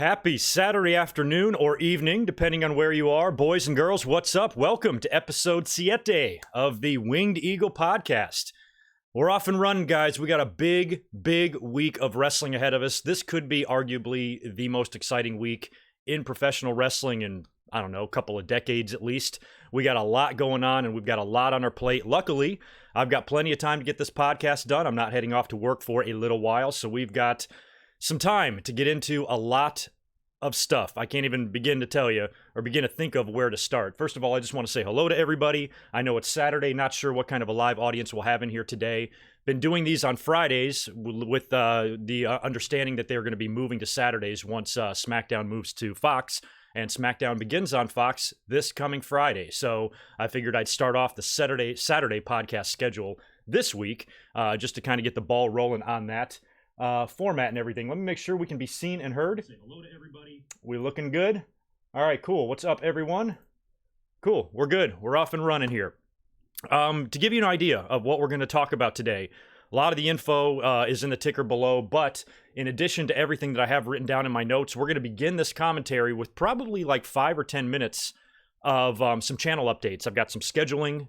Happy Saturday afternoon or evening, depending on where you are. Boys and girls, what's up? Welcome to episode 7 of the Winged Eagle podcast. We're off and running, guys. We got a big week of wrestling ahead of us. This could be arguably the most exciting week in professional wrestling in, I don't know, a couple of decades at least. We got a lot going on, and we've got a lot on our plate. Luckily, I've got plenty of time to get this podcast done. I'm not heading off to work for a little while, so we've got some time to get into a lot of stuff. I can't even begin to tell you or begin to think of where to start. First of all, I just want to say hello to everybody. I know it's Saturday, not sure what kind of a live audience we'll have in here today. Been doing these on Fridays with the understanding that they're going to be moving to Saturdays once SmackDown moves to Fox, and SmackDown begins on Fox this coming Friday. So I figured I'd start off the Saturday podcast schedule this week just to kind of get the ball rolling on that format and everything. Let me make sure we can be seen and heard. Say hello to everybody. We looking good? All right, cool. What's up, everyone? Cool. We're good. We're off and running here. To give you an idea of what we're going to talk about today, a lot of the info is in the ticker below, but in addition to everything that I have written down in my notes, we're going to begin this commentary with probably like 5 or 10 minutes of some channel updates. I've got some scheduling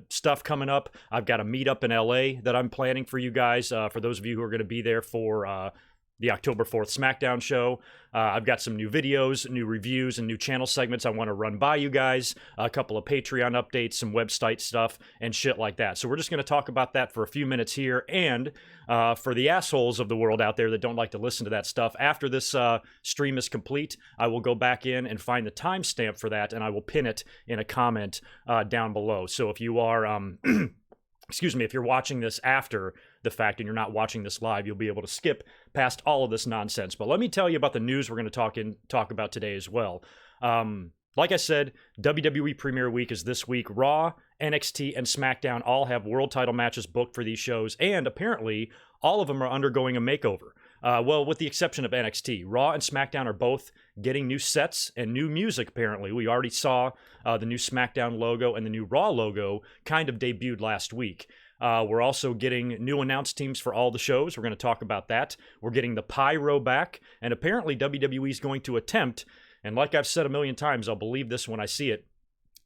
stuff coming up. I've got a meetup in LA that I'm planning for you guys, for those of you who are going to be there for the October 4th SmackDown show. I've got some new videos, new reviews, and new channel segments I want to run by you guys, a couple of Patreon updates, some website stuff, and shit like that. So we're just going to talk about that for a few minutes here, and for the assholes of the world out there that don't like to listen to that stuff, after this stream is complete, I will go back in and find the timestamp for that, and I will pin it in a comment down below. So if you are... excuse me, if you're watching this after the fact and you're not watching this live, you'll be able to skip past all of this nonsense. But let me tell you about the news we're going to talk about today as well. Like I said, WWE Premier Week is this week. Raw, NXT, and SmackDown all have world title matches booked for these shows, and apparently all of them are undergoing a makeover. Well, with the exception of NXT. Raw and SmackDown are both getting new sets and new music, apparently. We already saw the new SmackDown logo and the new Raw logo kind of debuted last week. We're also getting new announced teams for all the shows. We're going to talk about that. We're getting the Pyro back, and apparently WWE is going to attempt, and like I've said a million times, I'll believe this when I see it,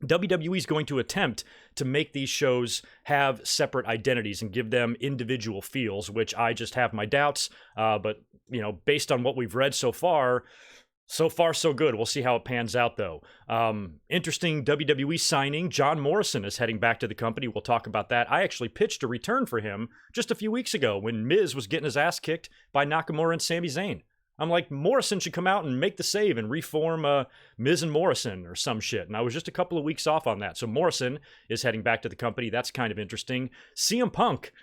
WWE is going to attempt to make these shows have separate identities and give them individual feels, which I just have my doubts. But, you know, based on what we've read so far, so good. We'll see how it pans out, though. Interesting WWE signing. John Morrison is heading back to the company. We'll talk about that. I actually pitched a return for him just a few weeks ago when Miz was getting his ass kicked by Nakamura and Sami Zayn. I'm like, Morrison should come out and make the save and reform Miz and Morrison or some shit. And I was just a couple of weeks off on that. So Morrison is heading back to the company. That's kind of interesting. CM Punk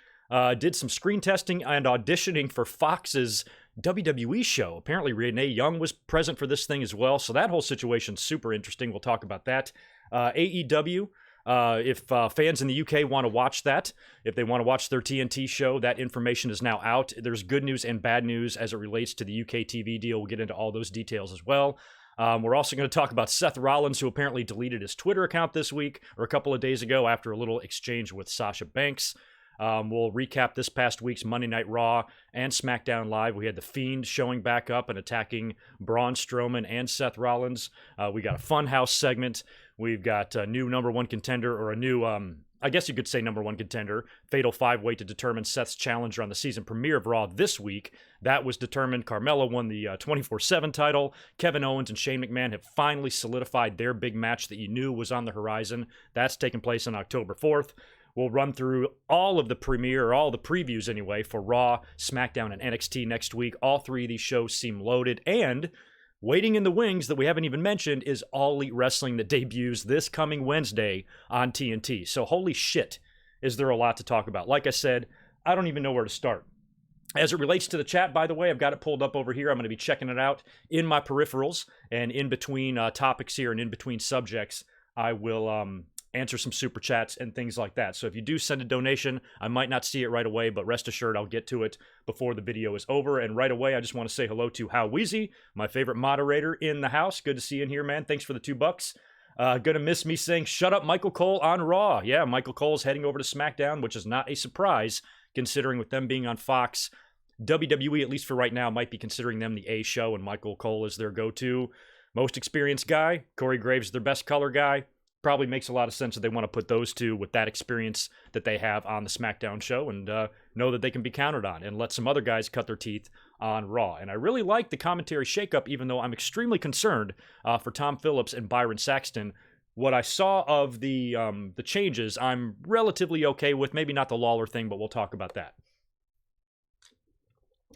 did some screen testing and auditioning for Fox's WWE show. Apparently Renee Young was present for this thing as well. So that whole situation's super interesting. We'll talk about that. AEW. If fans in the UK want to watch that, if they want to watch their TNT show, that information is now out. There's good news and bad news as it relates to the UK TV deal. We'll get into all those details as well. We're also going to talk about Seth Rollins, who apparently deleted his Twitter account this week, or a couple of days ago, after a little exchange with Sasha Banks. We'll recap this past week's Monday Night Raw and SmackDown Live. We had The Fiend showing back up and attacking Braun Strowman and Seth Rollins. We got a Funhouse segment. We've got a new number one contender, or a new, I guess you could say number one contender, Fatal 5-Way to determine Seth's challenger on the season premiere of Raw this week. That was determined. Carmella won the 24/7 title. Kevin Owens and Shane McMahon have finally solidified their big match that you knew was on the horizon. That's taking place on October 4th. We'll run through all of the premiere, or all the previews anyway, for Raw, SmackDown, and NXT next week. All three of these shows seem loaded, and waiting in the wings that we haven't even mentioned is All Elite Wrestling that debuts this coming Wednesday on TNT. So holy shit, is there a lot to talk about. Like I said, I don't even know where to start. As it relates to the chat, by the way, I've got it pulled up over here. I'm going to be checking it out in my peripherals, and in between topics here and in between subjects, I will answer some super chats and things like that. So if you do send a donation, I might not see it right away, but rest assured I'll get to it before the video is over. And right away, I just want to say hello to How Wheezy, my favorite moderator in the house. Good to see you in here, man. Thanks for the $2. Gonna miss me saying, shut up, Michael Cole on Raw. Yeah, Michael Cole's heading over to SmackDown, which is not a surprise, considering with them being on Fox, WWE, at least for right now, might be considering them the A show, and Michael Cole is their go-to most experienced guy. Corey Graves is their best color guy. Probably makes a lot of sense that they want to put those two with that experience that they have on the SmackDown show and know that they can be counted on, and let some other guys cut their teeth on Raw. And I really like the commentary shakeup, even though I'm extremely concerned for Tom Phillips and Byron Saxton. What I saw of the changes, I'm relatively okay with. Maybe not the Lawler thing, but we'll talk about that.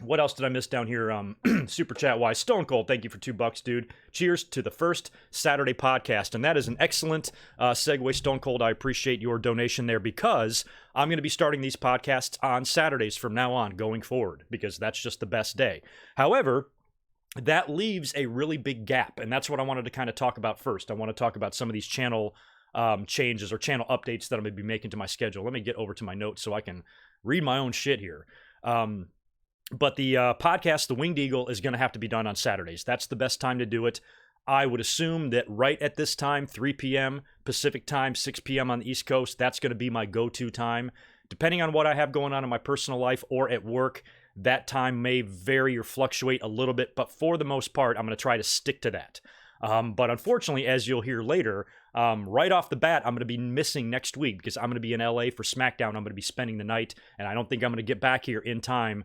What else did I miss down here? Super chat wise, Stone Cold, thank you for $2, dude. Cheers to the first Saturday podcast. And that is an excellent segue, Stone Cold. I appreciate your donation there, because I'm going to be starting these podcasts on Saturdays from now on going forward, because that's just the best day. However, that leaves a really big gap, and that's what I wanted to kind of talk about first. I want to talk about some of these channel changes or channel updates that I'm going to be making to my schedule. Let me get over to my notes so I can read my own shit here. But the podcast, The Winged Eagle, is going to have to be done on Saturdays. That's the best time to do it. I would assume that right at this time, 3 p.m. Pacific time, 6 p.m. on the East Coast, that's going to be my go-to time. Depending on what I have going on in my personal life or at work, that time may vary or fluctuate a little bit, but for the most part, I'm going to try to stick to that. But unfortunately, as you'll hear later, right off the bat, I'm going to be missing next week because I'm going to be in LA for SmackDown. I'm going to be spending the night, and I don't think I'm going to get back here in time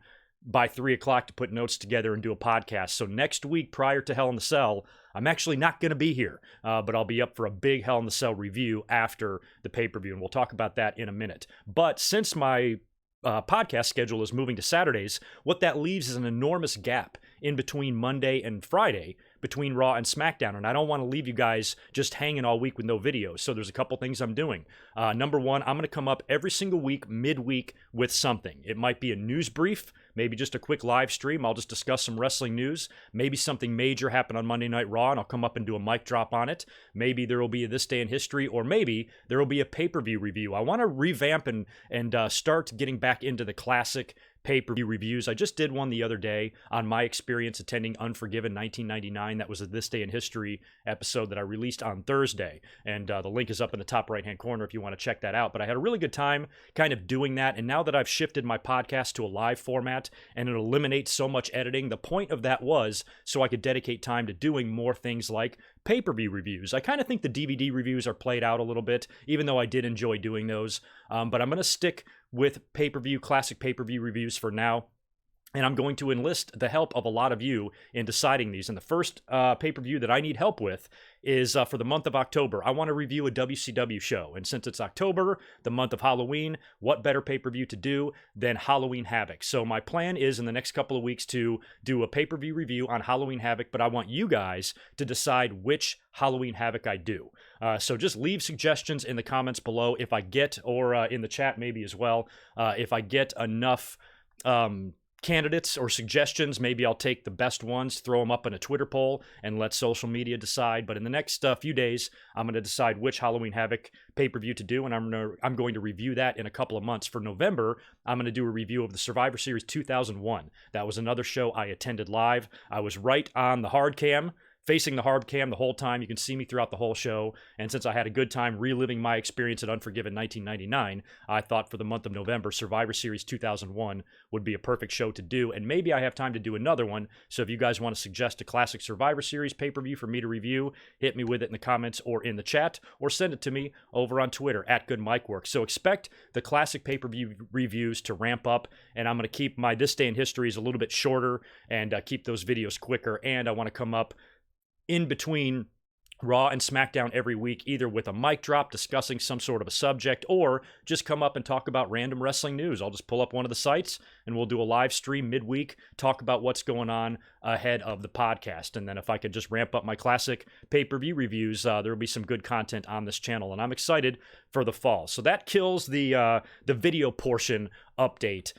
by 3 o'clock to put notes together and do a podcast. So next week, prior to Hell in the Cell, I'm actually not going to be here, but I'll be up for a big Hell in the Cell review after the pay-per-view, and we'll talk about that in a minute. But since my podcast schedule is moving to Saturdays, what that leaves is an enormous gap in between Monday and Friday, between Raw and SmackDown, and I don't want to leave you guys just hanging all week with no videos, so there's a couple things I'm doing. Number one, I'm going to come up every single week, midweek, with something. It might be a news brief, maybe just a quick live stream. I'll just discuss some wrestling news. Maybe something major happened on Monday Night Raw, and I'll come up and do a mic drop on it. Maybe there will be a This Day in History, or maybe there will be a pay-per-view review. I want to revamp and start getting back into the classic pay-per-view reviews. I just did one the other day on my experience attending Unforgiven 1999. That was a This Day in History episode that I released on Thursday, and the link is up in the top right-hand corner if you want to check that out. But I had a really good time kind of doing that, and now that I've shifted my podcast to a live format and it eliminates so much editing, the point of that was so I could dedicate time to doing more things like pay-per-view reviews. I kind of think the DVD reviews are played out a little bit, even though I did enjoy doing those, but I'm going to stick with classic pay-per-view reviews for now. And I'm going to enlist the help of a lot of you in deciding these. And the first pay-per-view that I need help with is for the month of October. I want to review a WCW show. And since it's October, the month of Halloween, what better pay-per-view to do than Halloween Havoc? So my plan is in the next couple of weeks to do a pay-per-view review on Halloween Havoc, but I want you guys to decide which Halloween Havoc I do. So just leave suggestions in the comments below if I get, or in the chat maybe as well, if I get enough candidates or suggestions. Maybe I'll take the best ones, throw them up in a Twitter poll, and let social media decide. But in the next few days, I'm going to decide which Halloween Havoc pay-per-view to do, and I'm going to review that in a couple of months. For November, I'm going to do a review of the Survivor Series 2001. That was another show I attended live. I was right on the hard cam, facing the hard cam the whole time. You can see me throughout the whole show. And since I had a good time reliving my experience at Unforgiven 1999, I thought for the month of November, Survivor Series 2001 would be a perfect show to do. And maybe I have time to do another one. So if you guys want to suggest a classic Survivor Series pay-per-view for me to review, hit me with it in the comments or in the chat, or send it to me over on Twitter at GoodMicWork. So expect the classic pay-per-view reviews to ramp up. And I'm going to keep my This Day in Histories a little bit shorter and keep those videos quicker. And I want to come up in between Raw and SmackDown every week, either with a mic drop discussing some sort of a subject, or just come up and talk about random wrestling news. I'll just pull up one of the sites and we'll do a live stream midweek, talk about what's going on ahead of the podcast. And then if I could just ramp up my classic pay-per-view reviews, there will be some good content on this channel, and I'm excited for the fall. So that kills the video portion update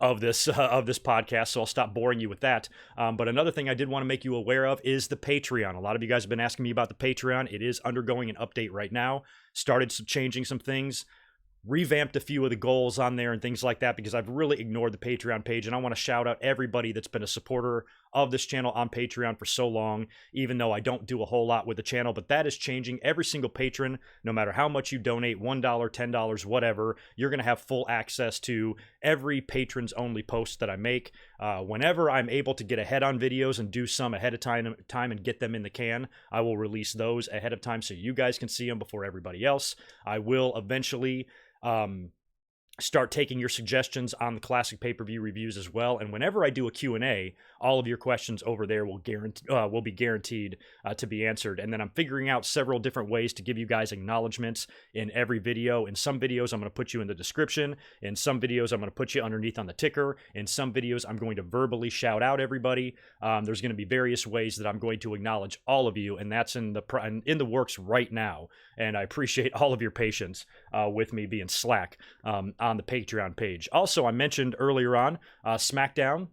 of this podcast, so I'll stop boring you with that. But another thing I did want to make you aware of is the Patreon. A lot of you guys have been asking me about the Patreon. It is undergoing an update right now. Started changing some things, revamped a few of the goals on there and things like that, because I've really ignored the Patreon page, and I want to shout out everybody that's been a supporter of this channel on Patreon for so long, even though I don't do a whole lot with the channel, but that is changing. Every single patron, no matter how much you donate, $1, $10, whatever, you're going to have full access to every patrons only post that I make. Whenever I'm able to get ahead on videos and do some ahead of time and get them in the can, I will release those ahead of time so you guys can see them before everybody else. I will eventually start taking your suggestions on the classic pay-per-view reviews as well. And whenever I do a Q&A, all of your questions over there will be guaranteed to be answered. And then I'm figuring out several different ways to give you guys acknowledgments in every video. In some videos, I'm going to put you in the description. In some videos, I'm going to put you underneath on the ticker. In some videos, I'm going to verbally shout out everybody. There's going to be various ways that I'm going to acknowledge all of you, and that's in the works right now. And I appreciate all of your patience with me being slack on the Patreon page. Also, I mentioned earlier on, SmackDown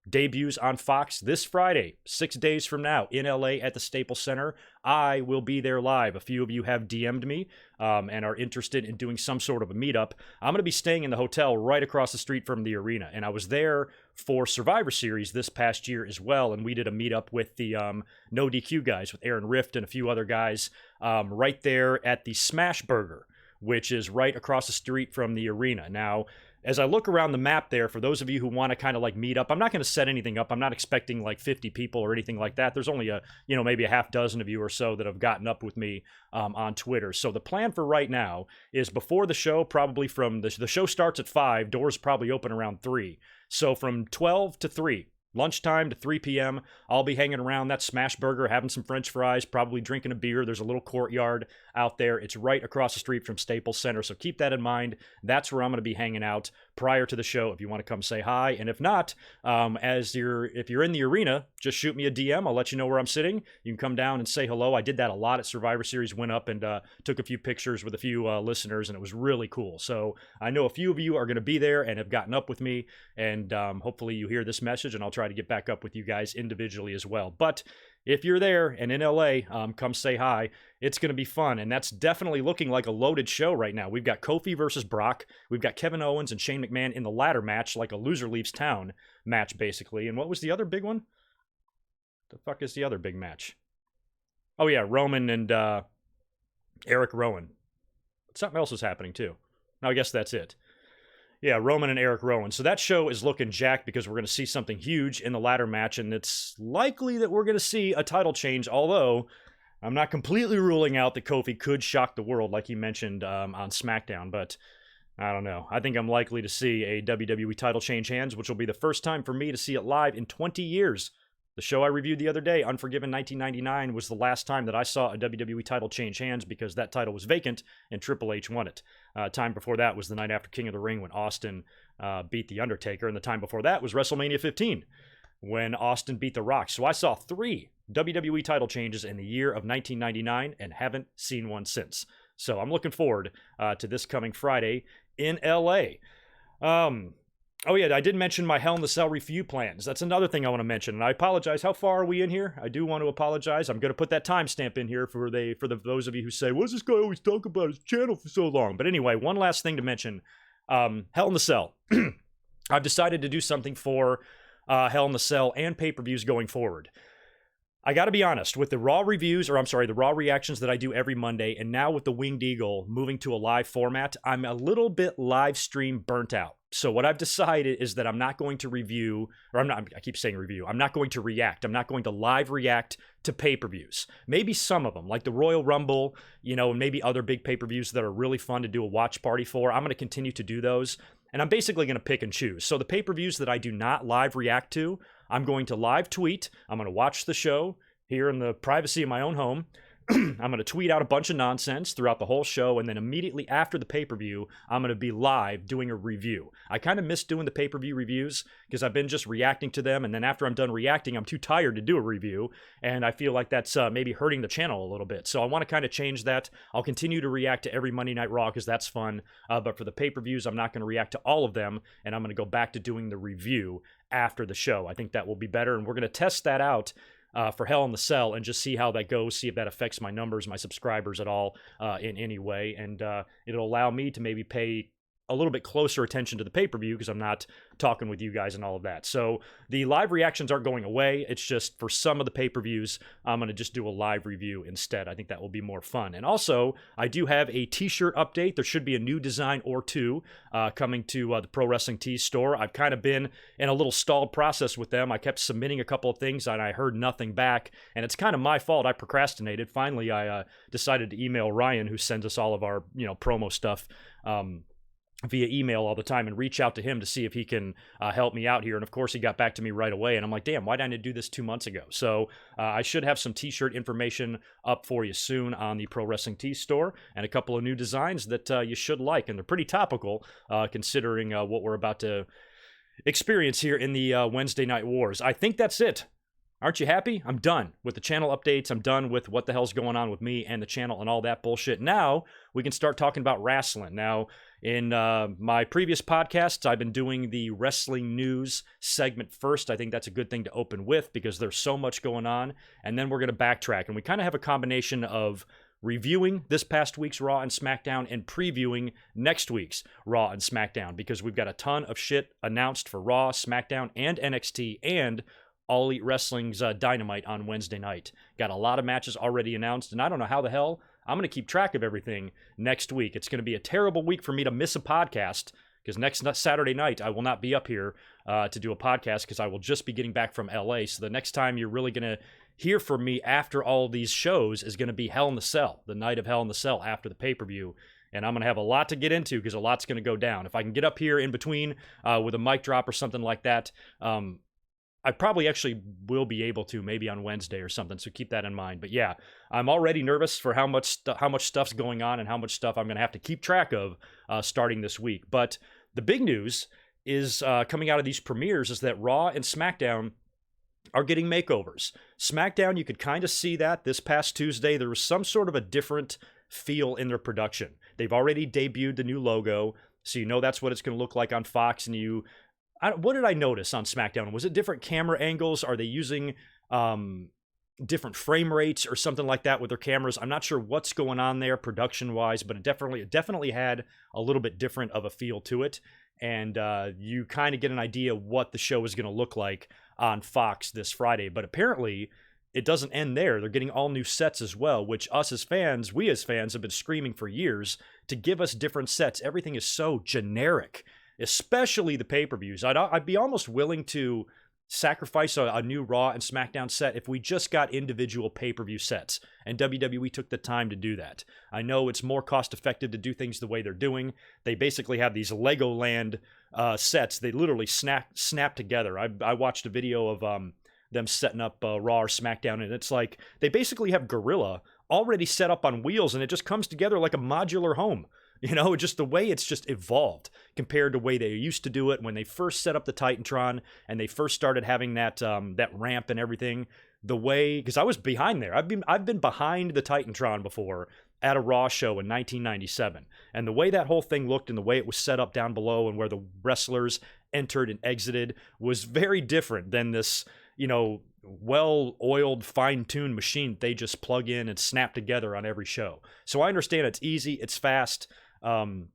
debuts on Fox this Friday, 6 days from now, in LA at the Staples Center. I will be there live. A few of you have DM'd me and are interested in doing some sort of a meetup. I'm going to be staying in the hotel right across the street from the arena, and I was there for Survivor Series this past year as well, and we did a meetup with the No DQ guys, with Aaron Rift and a few other guys right there at the Smash Burger, which is right across the street from the arena. Now, as I look around the map there, for those of you who want to kind of like meet up, I'm not going to set anything up. I'm not expecting like 50 people or anything like that. There's only maybe a half dozen of you or so that have gotten up with me on Twitter. So the plan for right now is before the show, probably from the show starts at 5, doors probably open around 3. So from 12 to 3, lunchtime to 3 p.m., I'll be hanging around that Smash Burger, having some French fries, probably drinking a beer. There's a little courtyard out there. It's right across the street from Staples Center, so keep that in mind. That's where I'm going to be hanging out prior to the show if you want to come say hi. And if not, if you're in the arena, just shoot me a DM. I'll let you know where I'm sitting. You can come down and say hello. I did that a lot at Survivor Series. Went up and took a few pictures with a few listeners, and it was really cool. So I know a few of you are going to be there and have gotten up with me, and hopefully you hear this message, and I'll try to get back up with you guys individually as well. But if you're there and in LA, come say hi. It's going to be fun, and that's definitely looking like a loaded show right now. We've got Kofi versus Brock. We've got Kevin Owens and Shane McMahon in the ladder match, like a loser leaves town match, basically. And what was the other big one? The fuck is the other big match? Oh, yeah, Roman and Eric Rowan. Something else is happening, too. No, I guess that's it. Yeah, Roman and Eric Rowan. So that show is looking jacked because we're going to see something huge in the ladder match, and it's likely that we're going to see a title change, although I'm not completely ruling out that Kofi could shock the world like he mentioned on SmackDown, but I don't know. I think I'm likely to see a WWE title change hands, which will be the first time for me to see it live in 20 years. The show I reviewed the other day, Unforgiven 1999, was the last time that I saw a WWE title change hands because that title was vacant and Triple H won it. Time before that was the night after King of the Ring when Austin beat The Undertaker, and the time before that was WrestleMania 15 when Austin beat The Rock. So I saw 3 WWE title changes in the year of 1999 and haven't seen one since. So I'm looking forward to this coming Friday in LA. Oh, yeah, I did mention my Hell in the Cell review plans. That's another thing I want to mention, and I apologize. How far are we in here? I do want to apologize. I'm going to put that timestamp in here for those of you who say, what does this guy always talk about his channel for so long? But anyway, one last thing to mention. Hell in the Cell. I've decided to do something for Hell in the Cell and pay-per-views going forward. I got to be honest, with the Raw reactions that I do every Monday, and now with the Winged Eagle moving to a live format, I'm a little bit live stream burnt out. So what I've decided is that I'm not going to review, or I keep saying review, I'm not going to react. I'm not going to live react to pay-per-views. Maybe some of them, like the Royal Rumble, and maybe other big pay-per-views that are really fun to do a watch party for. I'm going to continue to do those, and I'm basically going to pick and choose. So the pay-per-views that I do not live react to, I'm going to live tweet. I'm going to watch the show here in the privacy of my own home. I'm going to tweet out a bunch of nonsense throughout the whole show, and then immediately after the pay-per-view, I'm going to be live doing a review. I kind of miss doing the pay-per-view reviews because I've been just reacting to them, and then after I'm done reacting, I'm too tired to do a review, and I feel like that's maybe hurting the channel a little bit. So I want to kind of change that. I'll continue to react to every Monday Night Raw because that's fun, but for the pay-per-views, I'm not going to react to all of them, and I'm going to go back to doing the review after the show. I think that will be better, and we're going to test that out for Hell in the Cell and just see how that goes, see if that affects my numbers, my subscribers at all in any way. And it'll allow me to maybe pay a little bit closer attention to the pay-per-view because I'm not talking with you guys and all of that. So the live reactions aren't going away. It's just for some of the pay-per-views, I'm going to just do a live review instead. I think that will be more fun. And also, I do have a t-shirt update. There should be a new design or two coming to the Pro Wrestling Tees store. I've kind of been in a little stalled process with them. I kept submitting a couple of things and I heard nothing back. And it's kind of my fault. I procrastinated. Finally, I decided to email Ryan, who sends us all of our promo stuff via email all the time, and reach out to him to see if he can help me out here. And of course, he got back to me right away. And I'm like, damn, why didn't I do this 2 months ago? So I should have some t-shirt information up for you soon on the Pro Wrestling Tees store, and a couple of new designs that you should like. And they're pretty topical considering what we're about to experience here in the Wednesday Night Wars. I think that's it. Aren't you happy? I'm done with the channel updates. I'm done with what the hell's going on with me and the channel and all that bullshit. Now we can start talking about wrestling. Now, in my previous podcasts, I've been doing the wrestling news segment first. I think that's a good thing to open with because there's so much going on. And then we're going to backtrack. And we kind of have a combination of reviewing this past week's Raw and SmackDown and previewing next week's Raw and SmackDown because we've got a ton of shit announced for Raw, SmackDown, and NXT, and All Elite Wrestling's Dynamite on Wednesday night. Got a lot of matches already announced, and I don't know how the hell I'm going to keep track of everything next week. It's going to be a terrible week for me to miss a podcast because next Saturday night I will not be up here to do a podcast because I will just be getting back from LA. So the next time you're really going to hear from me after all these shows is going to be Hell in the Cell, the night of Hell in the Cell after the pay-per-view. And I'm going to have a lot to get into because a lot's going to go down. If I can get up here in between with a mic drop or something like that, I probably actually will be able to, maybe on Wednesday or something, so keep that in mind. But yeah, I'm already nervous for how much stuff's going on and how much stuff I'm going to have to keep track of starting this week. But the big news is coming out of these premieres is that Raw and SmackDown are getting makeovers. SmackDown, you could kind of see that this past Tuesday. There was some sort of a different feel in their production. They've already debuted the new logo, so you know that's what it's going to look like on Fox, and what did I notice on SmackDown? Was it different camera angles? Are they using different frame rates or something like that with their cameras? I'm not sure what's going on there production-wise, but it definitely had a little bit different of a feel to it. And you kind of get an idea what the show is going to look like on Fox this Friday. But apparently, it doesn't end there. They're getting all new sets as well, which we as fans have been screaming for years to give us different sets. Everything is so generic, especially the pay-per-views. I'd be almost willing to sacrifice a new Raw and SmackDown set if we just got individual pay-per-view sets, and WWE took the time to do that. I know it's more cost-effective to do things the way they're doing. They basically have these Legoland sets. They literally snap together. I watched a video of them setting up Raw or SmackDown, and it's like they basically have Gorilla already set up on wheels, and it just comes together like a modular home. Just the way it's just evolved compared to the way they used to do it when they first set up the Titantron and they first started having that ramp and everything. The way, because I was behind there. I've been behind the Titantron before at a Raw show in 1997, and the way that whole thing looked and the way it was set up down below and where the wrestlers entered and exited was very different than this, well-oiled, fine-tuned machine they just plug in and snap together on every show. So I understand it's easy, it's fast, and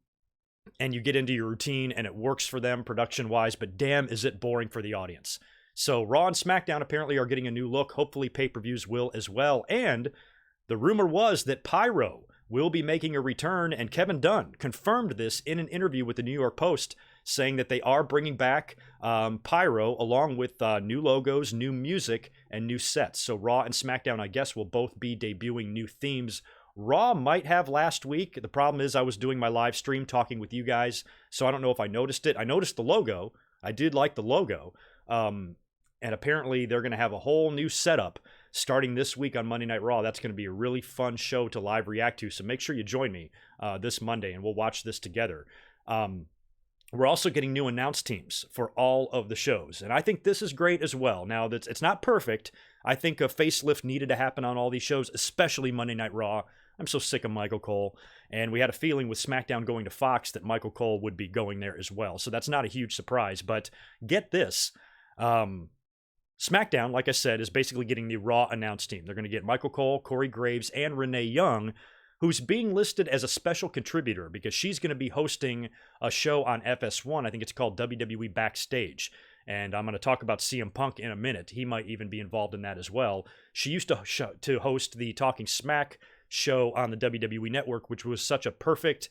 you get into your routine and it works for them production-wise, but damn, is it boring for the audience. So Raw and SmackDown apparently are getting a new look. Hopefully pay-per-views will as well. And the rumor was that Pyro will be making a return, and Kevin Dunn confirmed this in an interview with the New York Post, saying that they are bringing back Pyro along with new logos, new music, and new sets. So Raw and SmackDown, I guess, will both be debuting new themes. Raw might have last week. The problem is I was doing my live stream talking with you guys, so I don't know if I noticed it. I noticed the logo. I did like the logo. And apparently they're going to have a whole new setup starting this week on Monday Night Raw. That's going to be a really fun show to live react to, so make sure you join me this Monday, and we'll watch this together. We're also getting new announce teams for all of the shows, and I think this is great as well. Now, it's not perfect. I think a facelift needed to happen on all these shows, especially Monday Night Raw. I'm so sick of Michael Cole, and we had a feeling with SmackDown going to Fox that Michael Cole would be going there as well, so that's not a huge surprise. But get this. SmackDown, like I said, is basically getting the Raw announce team. They're going to get Michael Cole, Corey Graves, and Renee Young. who's being listed as a special contributor because she's going to be hosting a show on FS1. I think it's called WWE Backstage. And I'm going to talk about CM Punk in a minute. He might even be involved in that as well. She used to host the Talking Smack show on the WWE Network, which was such a perfect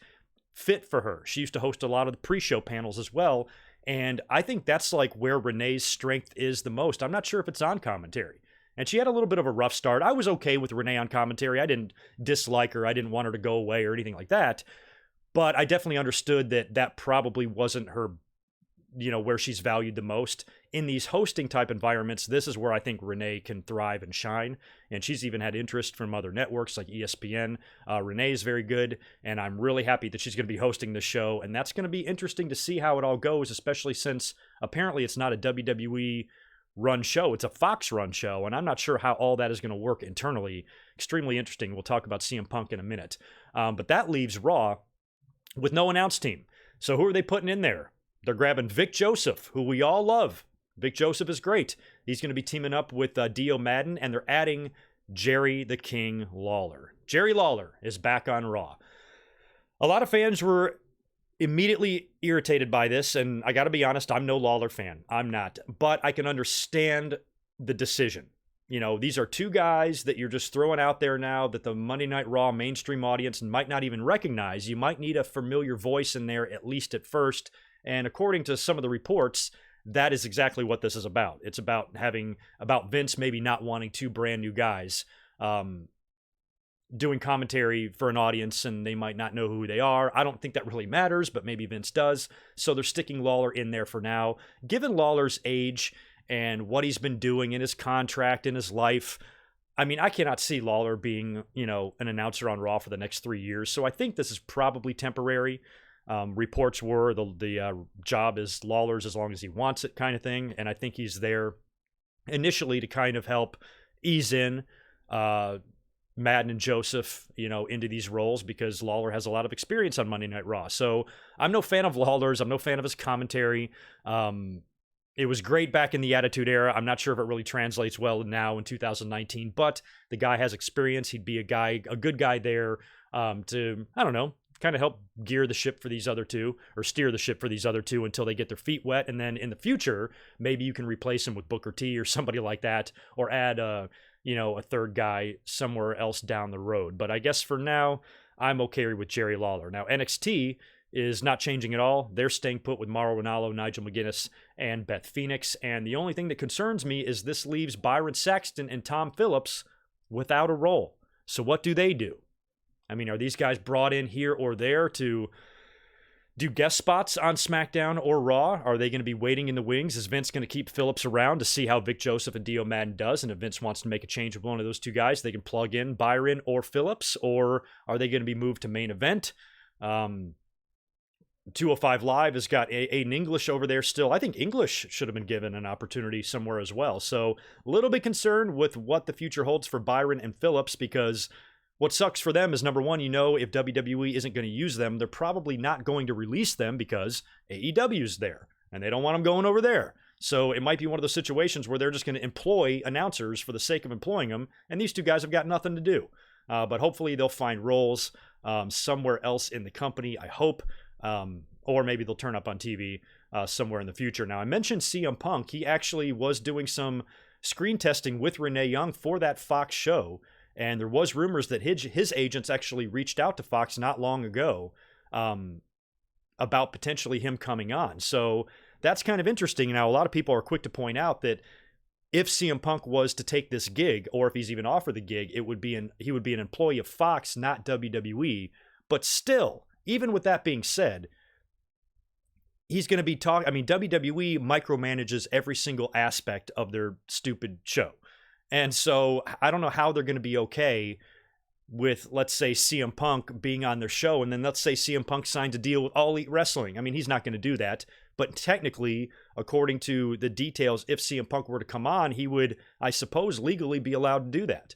fit for her. She used to host a lot of the pre-show panels as well. And I think that's like where Renee's strength is the most. I'm not sure if it's on commentary. And she had a little bit of a rough start. I was okay with Renee on commentary. I didn't dislike her. I didn't want her to go away or anything like that. But I definitely understood that that probably wasn't her, where she's valued the most. In these hosting type environments, this is where I think Renee can thrive and shine. And she's even had interest from other networks like ESPN. Renee is very good, and I'm really happy that she's going to be hosting the show. And that's going to be interesting to see how it all goes, especially since apparently it's not a WWE run show. It's a Fox run show, and I'm not sure how all that is going to work internally. Extremely interesting. We'll talk about CM Punk in a minute. But that leaves Raw with no announced team. So who are they putting in there? They're grabbing Vic Joseph, who we all love. Vic Joseph is great. He's going to be teaming up with Dio Madden, and they're adding Jerry the King Lawler. Jerry Lawler is back on Raw. A lot of fans were immediately irritated by this, and I got to be honest, I'm no Lawler fan. I'm not. But I can understand the decision. These are two guys that you're just throwing out there now that the Monday Night Raw mainstream audience might not even recognize. You might need a familiar voice in there, at least at first. And according to some of the reports, that is exactly what this is about. It's about Vince maybe not wanting two brand new guys doing commentary for an audience, and they might not know who they are. I don't think that really matters, but maybe Vince does. So they're sticking Lawler in there for now. Given Lawler's age and what he's been doing in his contract, in his life, I mean, I cannot see Lawler being, an announcer on Raw for the next 3 years. So I think this is probably temporary. Reports were the job is Lawler's as long as he wants it kind of thing. And I think he's there initially to kind of help ease in Madden and Joseph, into these roles because Lawler has a lot of experience on Monday Night Raw. So I'm no fan of Lawler's. I'm no fan of his commentary. It was great back in the Attitude Era. I'm not sure if it really translates well now in 2019, but the guy has experience. He'd be a good guy there to, I don't know, kind of help gear the ship for these other two or steer the ship for these other two until they get their feet wet. And then in the future, maybe you can replace him with Booker T or somebody like that, or add a third guy somewhere else down the road. But I guess for now, I'm okay with Jerry Lawler. Now, NXT is not changing at all. They're staying put with Mauro Ranallo, Nigel McGuinness, and Beth Phoenix. And the only thing that concerns me is this leaves Byron Saxton and Tom Phillips without a role. So what do they do? I mean, are these guys brought in here or there to do guest spots on SmackDown or Raw? Are they going to be waiting in the wings? Is Vince going to keep Phillips around to see how Vic Joseph and Dio Madden does? And if Vince wants to make a change with one of those two guys, they can plug in Byron or Phillips. Or are they going to be moved to main event? 205 Live has got Aiden English over there still. I think English should have been given an opportunity somewhere as well. So a little bit concerned with what the future holds for Byron and Phillips, because what sucks for them is, number one, if WWE isn't going to use them, they're probably not going to release them because AEW's there, and they don't want them going over there. So it might be one of those situations where they're just going to employ announcers for the sake of employing them, and these two guys have got nothing to do. But hopefully they'll find roles somewhere else in the company, I hope, or maybe they'll turn up on TV somewhere in the future. Now, I mentioned CM Punk. He actually was doing some screen testing with Renee Young for that Fox show. And there was rumors that his agents actually reached out to Fox not long ago about potentially him coming on. So that's kind of interesting. Now, a lot of people are quick to point out that if CM Punk was to take this gig, or if he's even offered the gig, he would be an employee of Fox, not WWE. But still, even with that being said, he's going to be talking. I mean, WWE micromanages every single aspect of their stupid show. And so I don't know how they're going to be okay with, let's say, CM Punk being on their show, and then let's say CM Punk signs a deal with All Elite Wrestling. I mean, he's not going to do that. But technically, according to the details, if CM Punk were to come on, he would, I suppose, legally be allowed to do that.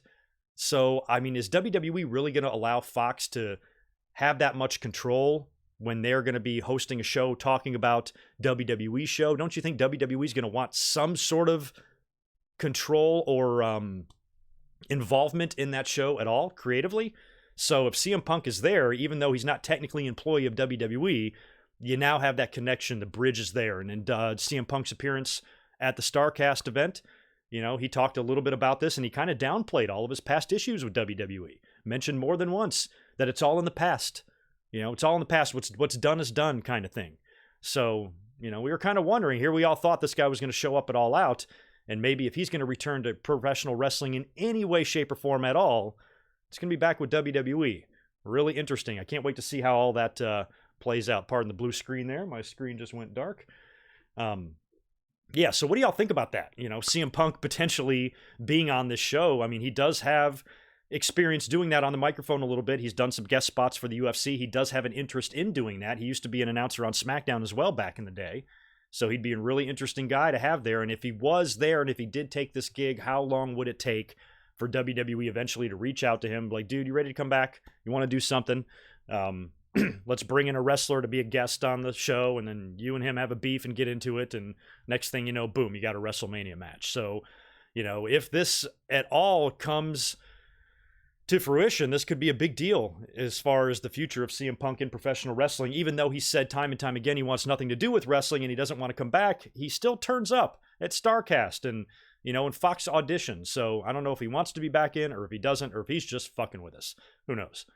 So, I mean, is WWE really going to allow Fox to have that much control when they're going to be hosting a show talking about WWE show? Don't you think WWE is going to want some sort of control or involvement in that show at all creatively? So if CM Punk is there, even though he's not technically an employee of WWE, you now have that connection. The bridge is there. And in CM Punk's appearance at the StarCast event, you know, he talked a little bit about this, and he kind of downplayed all of his past issues with WWE. Mentioned more than once that it's all in the past. You know, it's all in the past. What's done is done kind of thing. So, you know, we were kind of wondering here. We all thought this guy was going to show up at All Out, and maybe if he's going to return to professional wrestling in any way, shape, or form at all, it's going to be back with WWE. Really interesting. I can't wait to see how all that plays out. Pardon the blue screen there. My screen just went dark. Yeah, so what do y'all think about that? You know, CM Punk potentially being on this show. I mean, he does have experience doing that on the microphone a little bit. He's done some guest spots for the UFC. He does have an interest in doing that. He used to be an announcer on SmackDown as well back in the day. So he'd be a really interesting guy to have there. And if he was there and if he did take this gig, how long would it take for WWE eventually to reach out to him? Like, dude, you ready to come back? You want to do something? Let's bring in a wrestler to be a guest on the show, and then you and him have a beef and get into it, and next thing you know, boom, you got a WrestleMania match. So, you know, if this at all comes to fruition, this could be a big deal as far as the future of CM Punk in professional wrestling. Even though he said time and time again he wants nothing to do with wrestling and he doesn't want to come back, he still turns up at StarCast and, you know, in Fox auditions. So I don't know if he wants to be back in or if he doesn't, or if he's just fucking with us. Who knows?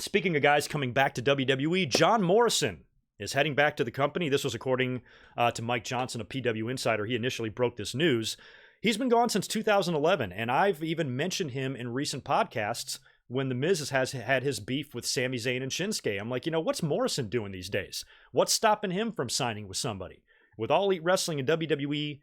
Speaking of guys coming back to WWE, John Morrison is heading back to the company. This was according to Mike Johnson, a PW Insider. He initially broke this news. He's been gone since 2011, and I've even mentioned him in recent podcasts when The Miz has had his beef with Sami Zayn and Shinsuke. I'm like, you know, what's Morrison doing these days? What's stopping him from signing with somebody? With All Elite Wrestling and WWE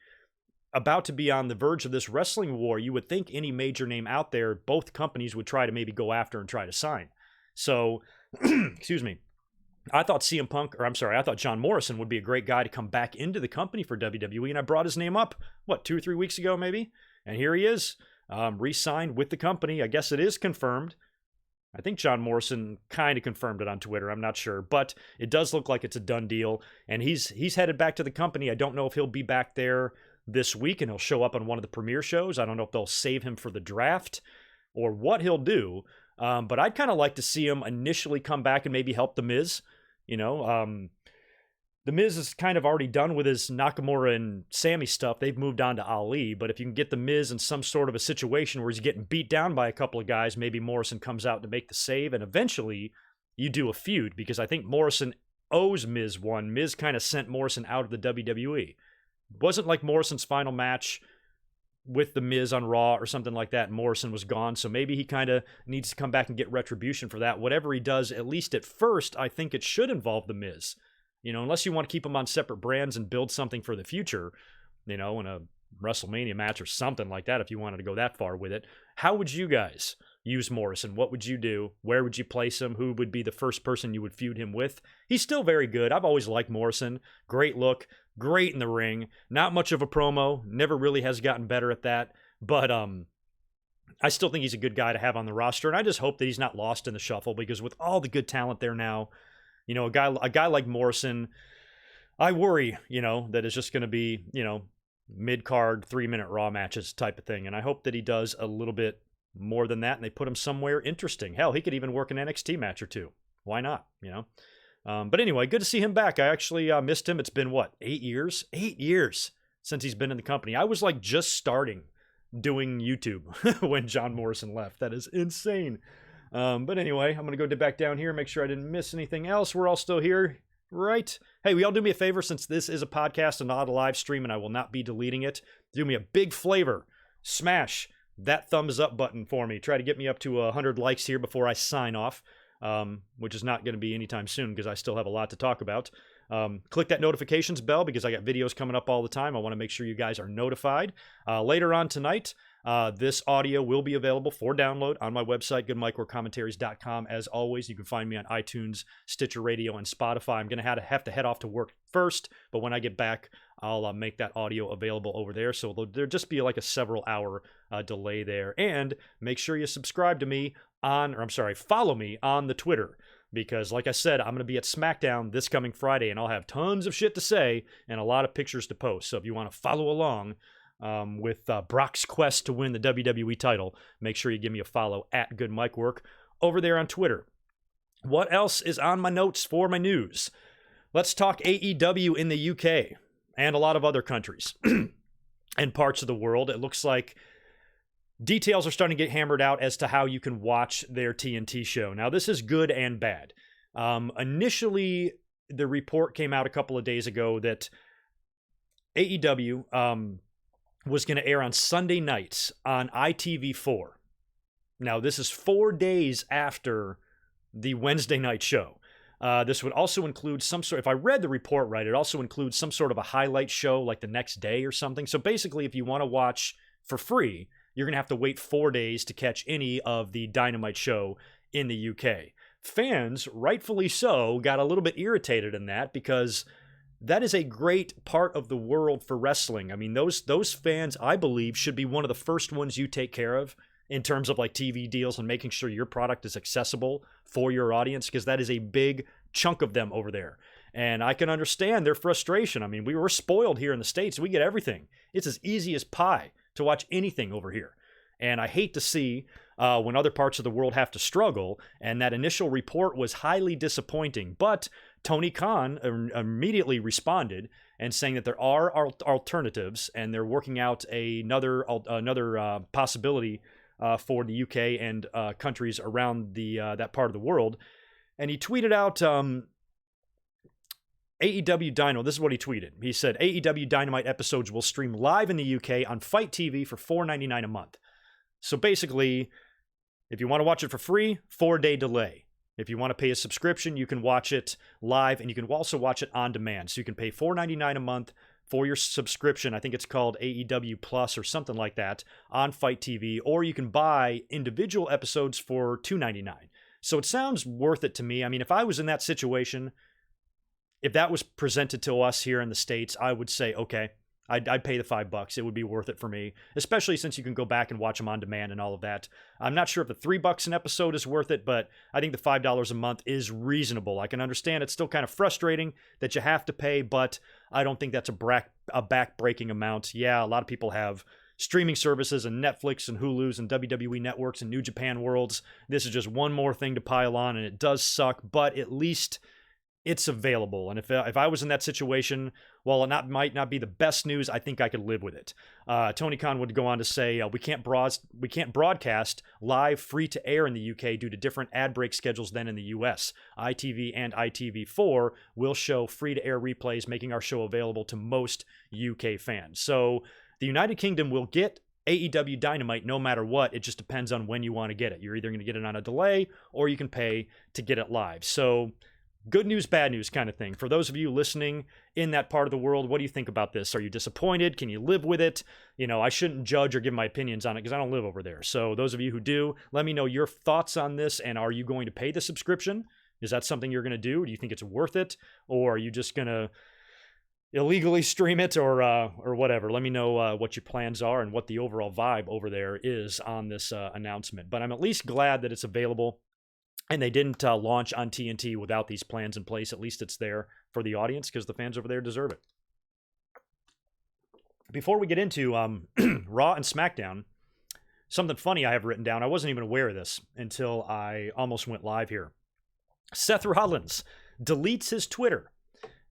about to be on the verge of this wrestling war, you would think any major name out there, both companies would try to maybe go after and try to sign. So, excuse me, I thought John Morrison would be a great guy to come back into the company for WWE, and I brought his name up, 2 or 3 weeks ago maybe? And here he is, re-signed with the company. I guess it is confirmed. I think John Morrison kind of confirmed it on Twitter. I'm not sure, but it does look like it's a done deal, and he's headed back to the company. I don't know if he'll be back there this week and he'll show up on one of the premiere shows. I don't know if they'll save him for the draft or what he'll do. But I'd kind of like to see him initially come back and maybe help The Miz. You know, The Miz is kind of already done with his Nakamura and Sammy stuff. They've moved on to Ali. But if you can get The Miz in some sort of a situation where he's getting beat down by a couple of guys, maybe Morrison comes out to make the save. And eventually you do a feud, because I think Morrison owes Miz one. Miz kind of sent Morrison out of the WWE. It wasn't like Morrison's final match with The Miz on Raw or something like that, Morrison was gone, so maybe he kind of needs to come back and get retribution for that. Whatever he does, at least at first, I think it should involve The Miz. You know, unless you want to keep them on separate brands and build something for the future, you know, in a WrestleMania match or something like that, if you wanted to go that far with it. How would you guys use Morrison? What would you do? Where would you place him? Who would be the first person you would feud him with? He's still very good. I've always liked Morrison. Great look. Great in the ring. Not much of a promo. Never really has gotten better at that. But I still think he's a good guy to have on the roster. And I just hope that he's not lost in the shuffle, because with all the good talent there now, you know, a guy like Morrison, I worry, you know, that it's just going to be, you know, mid-card, 3-minute Raw matches type of thing. And I hope that he does a little bit more than that and they put him somewhere interesting. Hell, he could even work an NXT match or two. Why not, you know? But anyway, good to see him back. I actually missed him. It's been, 8 years? 8 years since he's been in the company. I was like just starting doing YouTube when John Morrison left. That is insane. But anyway, I'm going to go back down here, make sure I didn't miss anything else. We're all still here, right? Hey, will y'all do me a favor, since this is a podcast and not a live stream and I will not be deleting it? Do me a big favor. Smash that thumbs up button for me. Try to get me up to 100 likes here before I sign off. Which is not going to be anytime soon because I still have a lot to talk about. Click that notifications bell because I got videos coming up all the time. I want to make sure you guys are notified. Later on tonight, this audio will be available for download on my website, GoodMicWorkCommentaries.com. As always, you can find me on iTunes, Stitcher Radio, and Spotify. I'm going to have to head off to work first, but when I get back, I'll make that audio available over there. So there'll just be like a several hour delay there. And make sure you subscribe to me follow me on the Twitter, because like I said, I'm going to be at SmackDown this coming Friday and I'll have tons of shit to say and a lot of pictures to post. So if you want to follow along, with Brock's quest to win the WWE title. Make sure you give me a follow at GoodMicWork over there on Twitter. What else is on my notes for my news? Let's talk AEW in the UK and a lot of other countries and parts of the world. It looks like details are starting to get hammered out as to how you can watch their TNT show. Now, this is good and bad. Initially, the report came out a couple of days ago that AEW was going to air on Sunday nights on ITV4. Now, this is 4 days after the Wednesday night show. This would also include some sort, if I read the report right, it also includes some sort of a highlight show like the next day or something. So basically, if you want to watch for free, you're going to have to wait 4 days to catch any of the Dynamite show in the UK. Fans, rightfully so, got a little bit irritated in that because that is a great part of the world for wrestling. I mean, those fans, I believe, should be one of the first ones you take care of in terms of like TV deals and making sure your product is accessible for your audience, because that is a big chunk of them over there. And I can understand their frustration. I mean, we were spoiled here in the States. We get everything. It's as easy as pie to watch anything over here. And I hate to see when other parts of the world have to struggle, and that initial report was highly disappointing. But Tony Khan immediately responded and saying that there are alternatives, and they're working out another possibility for the UK and countries around that part of the world. And he tweeted out AEW Dynamo. This is what he tweeted. He said, AEW Dynamite episodes will stream live in the UK on Fight TV for $4.99 a month. So basically, if you want to watch it for free, 4-day delay. If you want to pay a subscription, you can watch it live, and you can also watch it on demand. So you can pay $4.99 a month for your subscription. I think it's called AEW Plus or something like that on Fight TV, or you can buy individual episodes for $2.99. So it sounds worth it to me. I mean, if I was in that situation, if that was presented to us here in the States, I would say, okay, I'd pay the $5. It would be worth it for me, especially since you can go back and watch them on demand and all of that. I'm not sure if the $3 an episode is worth it, but I think the $5 a month is reasonable. I can understand it's still kind of frustrating that you have to pay, but I don't think that's a back-breaking amount. Yeah, a lot of people have streaming services and Netflix and Hulu's and WWE networks and New Japan Worlds. This is just one more thing to pile on, and it does suck, but at least it's available. And if I was in that situation, while it might not be the best news, I think I could live with it. Tony Khan would go on to say, we can't broadcast live free to air in the UK due to different ad break schedules than in the US. ITV and ITV4 will show free to air replays, making our show available to most UK fans. So the United Kingdom will get AEW Dynamite no matter what. It just depends on when you want to get it. You're either going to get it on a delay or you can pay to get it live. So good news, bad news kind of thing. For those of you listening in that part of the world, what do you think about this? Are you disappointed? Can you live with it? You know, I shouldn't judge or give my opinions on it because I don't live over there. So those of you who do, let me know your thoughts on this. And are you going to pay the subscription? Is that something you're going to do? Do you think it's worth it? Or are you just going to illegally stream it or whatever? Let me know what your plans are and what the overall vibe over there is on this announcement. But I'm at least glad that it's available. And they didn't launch on TNT without these plans in place. At least it's there for the audience because the fans over there deserve it. Before we get into Raw and SmackDown, something funny I have written down. I wasn't even aware of this until I almost went live here. Seth Rollins deletes his Twitter.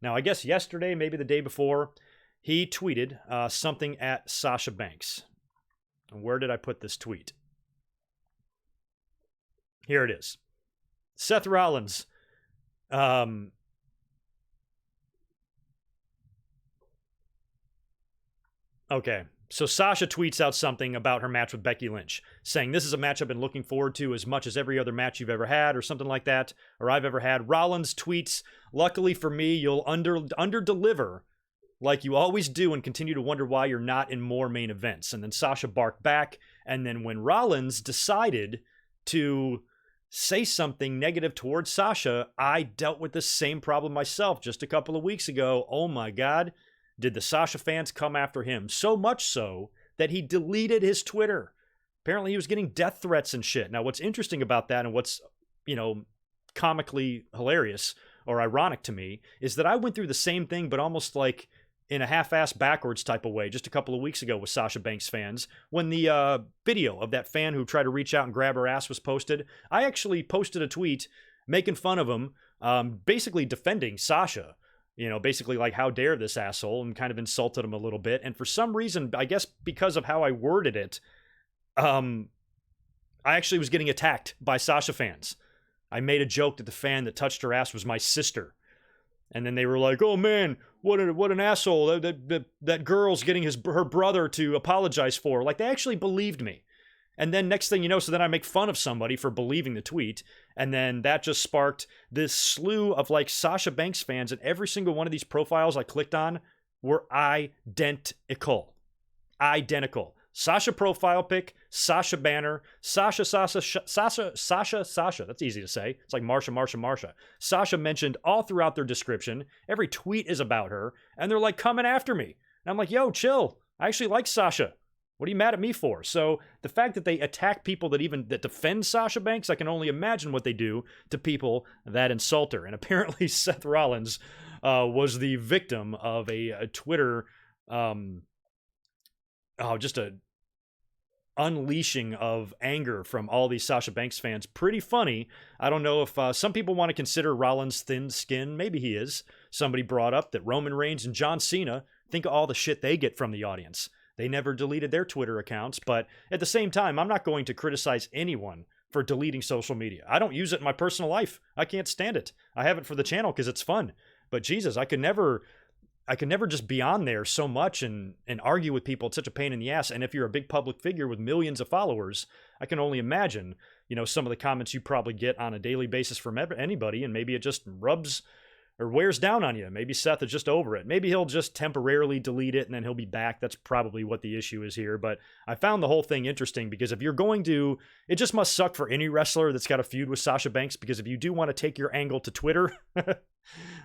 Now, I guess yesterday, maybe the day before, he tweeted something at Sasha Banks. And where did I put this tweet? Here it is. Seth Rollins. Okay, so Sasha tweets out something about her match with Becky Lynch, saying, this is a match I've been looking forward to as much as every other match you've ever had, or something like that, or I've ever had. Rollins tweets, luckily for me, you'll under-deliver like you always do and continue to wonder why you're not in more main events. And then Sasha barked back, and then when Rollins decided to say something negative towards Sasha, I dealt with the same problem myself just a couple of weeks ago. Oh my God, did the Sasha fans come after him? So much so that he deleted his Twitter. Apparently he was getting death threats and shit. Now what's interesting about that and what's, comically hilarious or ironic to me is that I went through the same thing, but almost like in a half-ass backwards type of way just a couple of weeks ago with Sasha Banks fans. When the video of that fan who tried to reach out and grab her ass was posted, I actually posted a tweet making fun of him, basically defending Sasha. You know, basically like, how dare this asshole, and kind of insulted him a little bit. And for some reason, I guess because of how I worded it, I actually was getting attacked by Sasha fans. I made a joke that the fan that touched her ass was my sister. And then they were like, oh man, what an asshole. That girl's getting her brother to apologize for. Like, they actually believed me. And then next thing you know, so then I make fun of somebody for believing the tweet. And then that just sparked this slew of like Sasha Banks fans. And every single one of these profiles I clicked on were identical. Identical. Sasha profile pic, Sasha banner, Sasha. That's easy to say. It's like Marsha. Sasha mentioned all throughout their description. Every tweet is about her. And they're like coming after me. And I'm like, yo, chill. I actually like Sasha. What are you mad at me for? So the fact that they attack people that defend Sasha Banks, I can only imagine what they do to people that insult her. And apparently Seth Rollins was the victim of a Twitter, just a unleashing of anger from all these Sasha Banks fans. Pretty funny. I don't know if some people want to consider Rollins thin-skinned. Maybe he is. Somebody brought up that Roman Reigns and John Cena, think of all the shit they get from the audience. They never deleted their Twitter accounts, but at the same time, I'm not going to criticize anyone for deleting social media. I don't use it in my personal life. I can't stand it. I have it for the channel because it's fun. But Jesus, I could never just be on there so much and argue with people. It's such a pain in the ass. And if you're a big public figure with millions of followers, I can only imagine, some of the comments you probably get on a daily basis from anybody, and maybe it just rubs or wears down on you. Maybe Seth is just over it. Maybe he'll just temporarily delete it and then he'll be back. That's probably what the issue is here. But I found the whole thing interesting because if you're going to, it just must suck for any wrestler that's got a feud with Sasha Banks, because if you do want to take your angle to Twitter,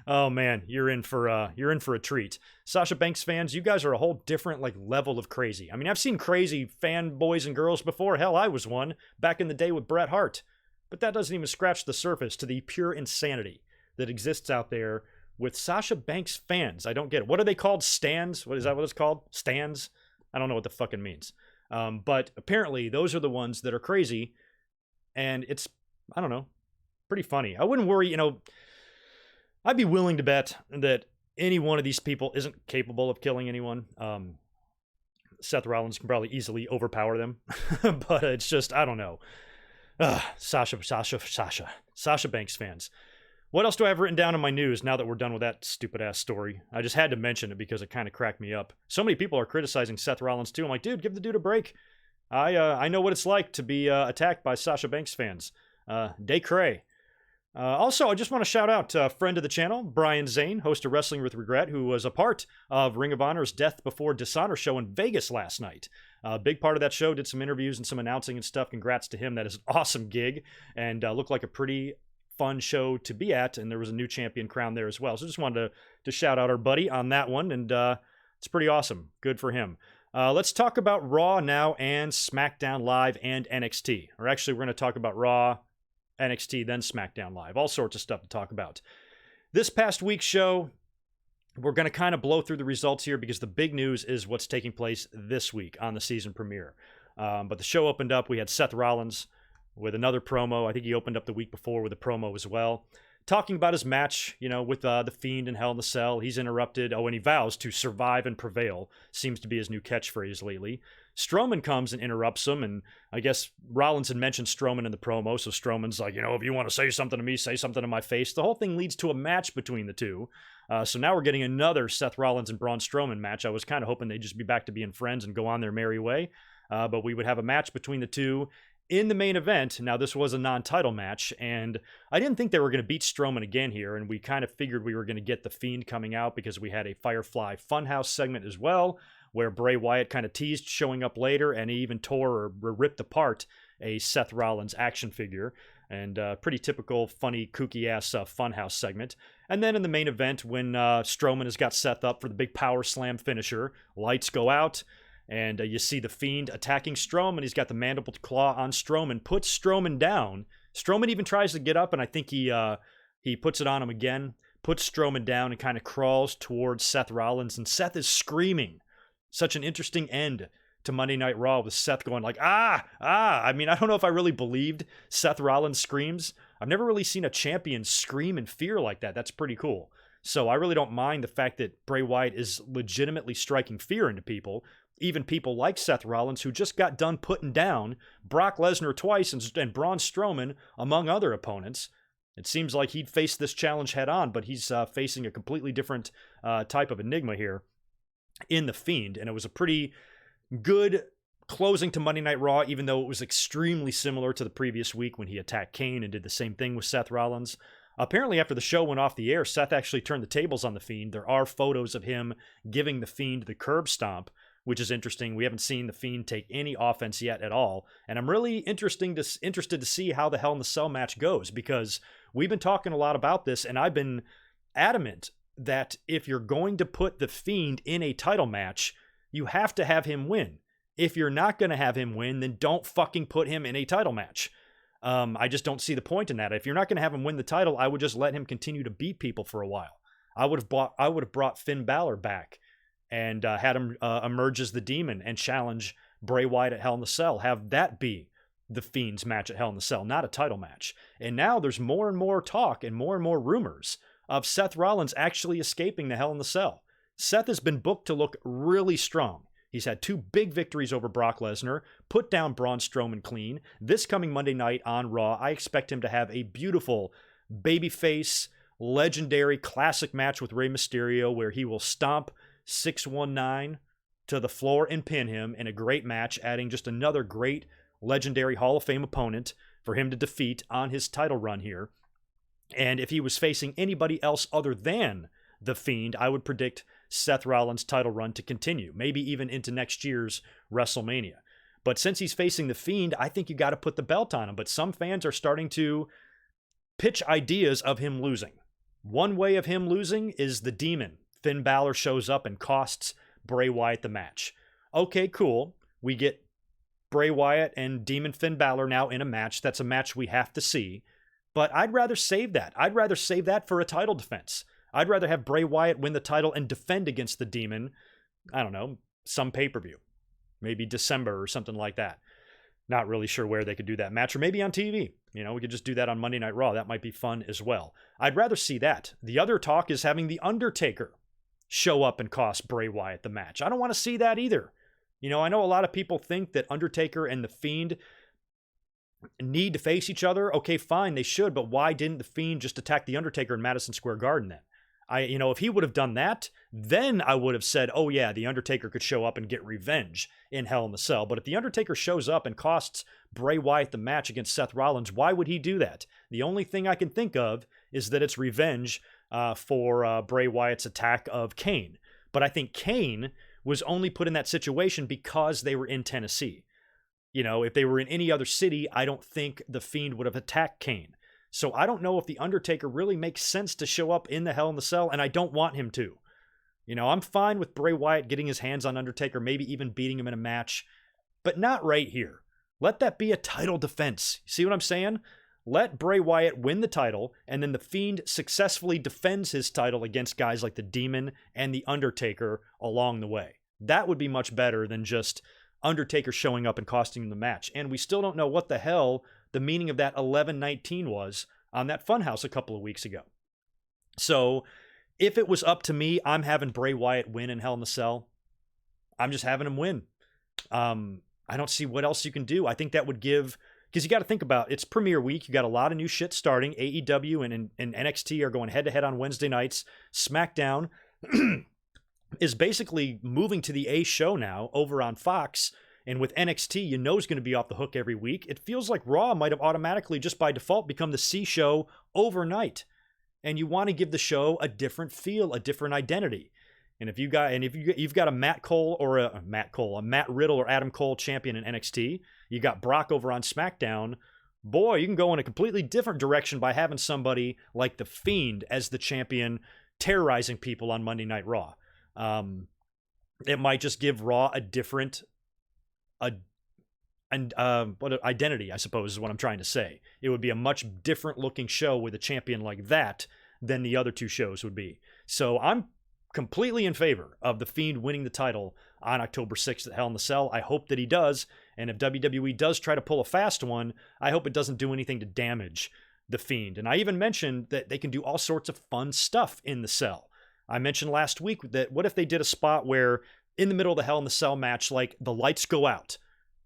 oh man, you're in for a treat. Sasha Banks fans, you guys are a whole different level of crazy. I mean, I've seen crazy fanboys and girls before. Hell, I was one back in the day with Bret Hart. But that doesn't even scratch the surface to the pure insanity that exists out there with Sasha Banks fans. I don't get it. What are they called? Stans? What is that? What it's called? Stans? I don't know what the fuck it means. But apparently those are the ones that are crazy, and it's, I don't know, pretty funny. I wouldn't worry. I'd be willing to bet that any one of these people isn't capable of killing anyone. Seth Rollins can probably easily overpower them, but it's just, I don't know. Sasha Banks fans. What else do I have written down in my news now that we're done with that stupid-ass story? I just had to mention it because it kind of cracked me up. So many people are criticizing Seth Rollins, too. I'm like, dude, give the dude a break. I know what it's like to be attacked by Sasha Banks fans. Day cray. Also, I just want to shout out a friend of the channel, Brian Zane, host of Wrestling with Regret, who was a part of Ring of Honor's Death Before Dishonor show in Vegas last night. A big part of that show, did some interviews and some announcing and stuff. Congrats to him. That is an awesome gig, and looked like a pretty fun show to be at, and there was a new champion crowned there as well. So just wanted to shout out our buddy on that one, and it's pretty awesome. Good for him. Let's talk about Raw now and SmackDown Live and NXT. Or actually, we're going to talk about Raw, NXT, then SmackDown Live. All sorts of stuff to talk about. This past week's show, we're going to kind of blow through the results here because the big news is what's taking place this week on the season premiere. But the show opened up. We had Seth Rollins with another promo. I think he opened up the week before with a promo as well, talking about his match, with the Fiend in Hell in the Cell. He's interrupted. Oh, and he vows to survive and prevail. Seems to be his new catchphrase lately. Strowman comes and interrupts him, and I guess Rollins had mentioned Strowman in the promo, so Strowman's like, if you want to say something to me, say something to my face. The whole thing leads to a match between the two. So now we're getting another Seth Rollins and Braun Strowman match. I was kind of hoping they'd just be back to being friends and go on their merry way, but we would have a match between the two in the main event. Now, this was a non-title match, and I didn't think they were going to beat Strowman again here, and we kind of figured we were going to get The Fiend coming out because we had a Firefly Funhouse segment as well, where Bray Wyatt kind of teased showing up later, and he even tore or ripped apart a Seth Rollins action figure, and pretty typical, funny, kooky-ass Funhouse segment. And then in the main event, when Strowman has got Seth up for the big power slam finisher, lights go out, and you see the Fiend attacking Strowman. He's got the mandible claw on Strowman, puts Strowman down. Strowman even tries to get up, and I think he puts it on him again. puts Strowman down and kind of crawls towards Seth Rollins, and Seth is screaming. Such an interesting end to Monday Night Raw with Seth going like, ah. I mean, I don't know if I really believed Seth Rollins' screams. I've never really seen a champion scream in fear like that. That's pretty cool. So I really don't mind the fact that Bray Wyatt is legitimately striking fear into people, even people like Seth Rollins, who just got done putting down Brock Lesnar twice and Braun Strowman, among other opponents. It seems like he'd face this challenge head on, but he's facing a completely different type of enigma here in The Fiend. And it was a pretty good closing to Monday Night Raw, even though it was extremely similar to the previous week when he attacked Kane and did the same thing with Seth Rollins. Apparently, after the show went off the air, Seth actually turned the tables on The Fiend. There are photos of him giving The Fiend the curb stomp, which is interesting. We haven't seen The Fiend take any offense yet at all. And I'm really interested to see how the Hell in the Cell match goes, because we've been talking a lot about this, and I've been adamant that if you're going to put The Fiend in a title match, you have to have him win. If you're not going to have him win, then don't fucking put him in a title match. I just don't see the point in that. If you're not going to have him win the title, I would just let him continue to beat people for a while. I would have brought Finn Balor back and had him emerge as the Demon and challenge Bray Wyatt at Hell in the Cell. Have that be the Fiend's match at Hell in the Cell, not a title match. And now there's more and more talk and more rumors of Seth Rollins actually escaping the Hell in the Cell. Seth has been booked to look really strong. He's had 2 big victories over Brock Lesnar, put down Braun Strowman clean. This coming Monday night on Raw, I expect him to have a beautiful babyface, legendary, classic match with Rey Mysterio where he will stomp 619 to the floor and pin him in a great match, adding just another great, legendary Hall of Fame opponent for him to defeat on his title run here. And if he was facing anybody else other than The Fiend, I would predict Seth Rollins' title run to continue, maybe even into next year's WrestleMania. But since he's facing The Fiend, I think you got to put the belt on him. But some fans are starting to pitch ideas of him losing. One way of him losing is the Demon. Finn Balor shows up and costs Bray Wyatt the match. Okay, cool. We get Bray Wyatt and Demon Finn Balor now in a match. That's a match we have to see. But I'd rather save that. I'd rather save that for a title defense. I'd rather have Bray Wyatt win the title and defend against the Demon, I don't know, some pay-per-view. Maybe December or something like that. Not really sure where they could do that match, or maybe on TV. You know, we could just do that on Monday Night Raw. That might be fun as well. I'd rather see that. The other talk is having The Undertaker show up and cost Bray Wyatt the match. I don't want to see that either. You know, I know a lot of people think that Undertaker and The Fiend need to face each other. Okay, fine, they should, but why didn't The Fiend just attack The Undertaker in Madison Square Garden then? If he would have done that, then I would have said, oh yeah, The Undertaker could show up and get revenge in Hell in the Cell. But if The Undertaker shows up and costs Bray Wyatt the match against Seth Rollins, why would he do that? The only thing I can think of is that it's revenge for Bray Wyatt's attack of Kane. But I think Kane was only put in that situation because they were in Tennessee. You know, if they were in any other city, I don't think The Fiend would have attacked Kane. So I don't know if The Undertaker really makes sense to show up in the Hell in the Cell, and I don't want him to. You know, I'm fine with Bray Wyatt getting his hands on Undertaker, maybe even beating him in a match, but not right here. Let that be a title defense. See what I'm saying? Let Bray Wyatt win the title, and then The Fiend successfully defends his title against guys like the Demon and The Undertaker along the way. That would be much better than just Undertaker showing up and costing him the match. And we still don't know what the hell the meaning of that 11-19 was on that Funhouse a couple of weeks ago. So if it was up to me, I'm having Bray Wyatt win in Hell in the Cell. I'm just having him win. I don't see what else you can do. I think that would give, because you got to think about, it's premiere week. You got a lot of new shit starting. AEW and NXT are going head-to-head on Wednesday nights. SmackDown is basically moving to the A show now over on Fox. And with NXT, you know, is going to be off the hook every week. It feels like Raw might have automatically, just by default, become the C show overnight. And you want to give the show a different feel, a different identity. And if you've got a Matt Riddle or Adam Cole champion in NXT, you got Brock over on SmackDown. Boy, you can go in a completely different direction by having somebody like The Fiend as the champion, terrorizing people on Monday Night Raw. It might just give Raw a different identity, I suppose, is what I'm trying to say. It would be a much different looking show with a champion like that than the other two shows would be. So I'm completely in favor of The Fiend winning the title on October 6th at Hell in the Cell. I hope that he does. And if WWE does try to pull a fast one, I hope it doesn't do anything to damage The Fiend. And I even mentioned that they can do all sorts of fun stuff in the cell. I mentioned last week that what if they did a spot where in the middle of the Hell in the Cell match, like the lights go out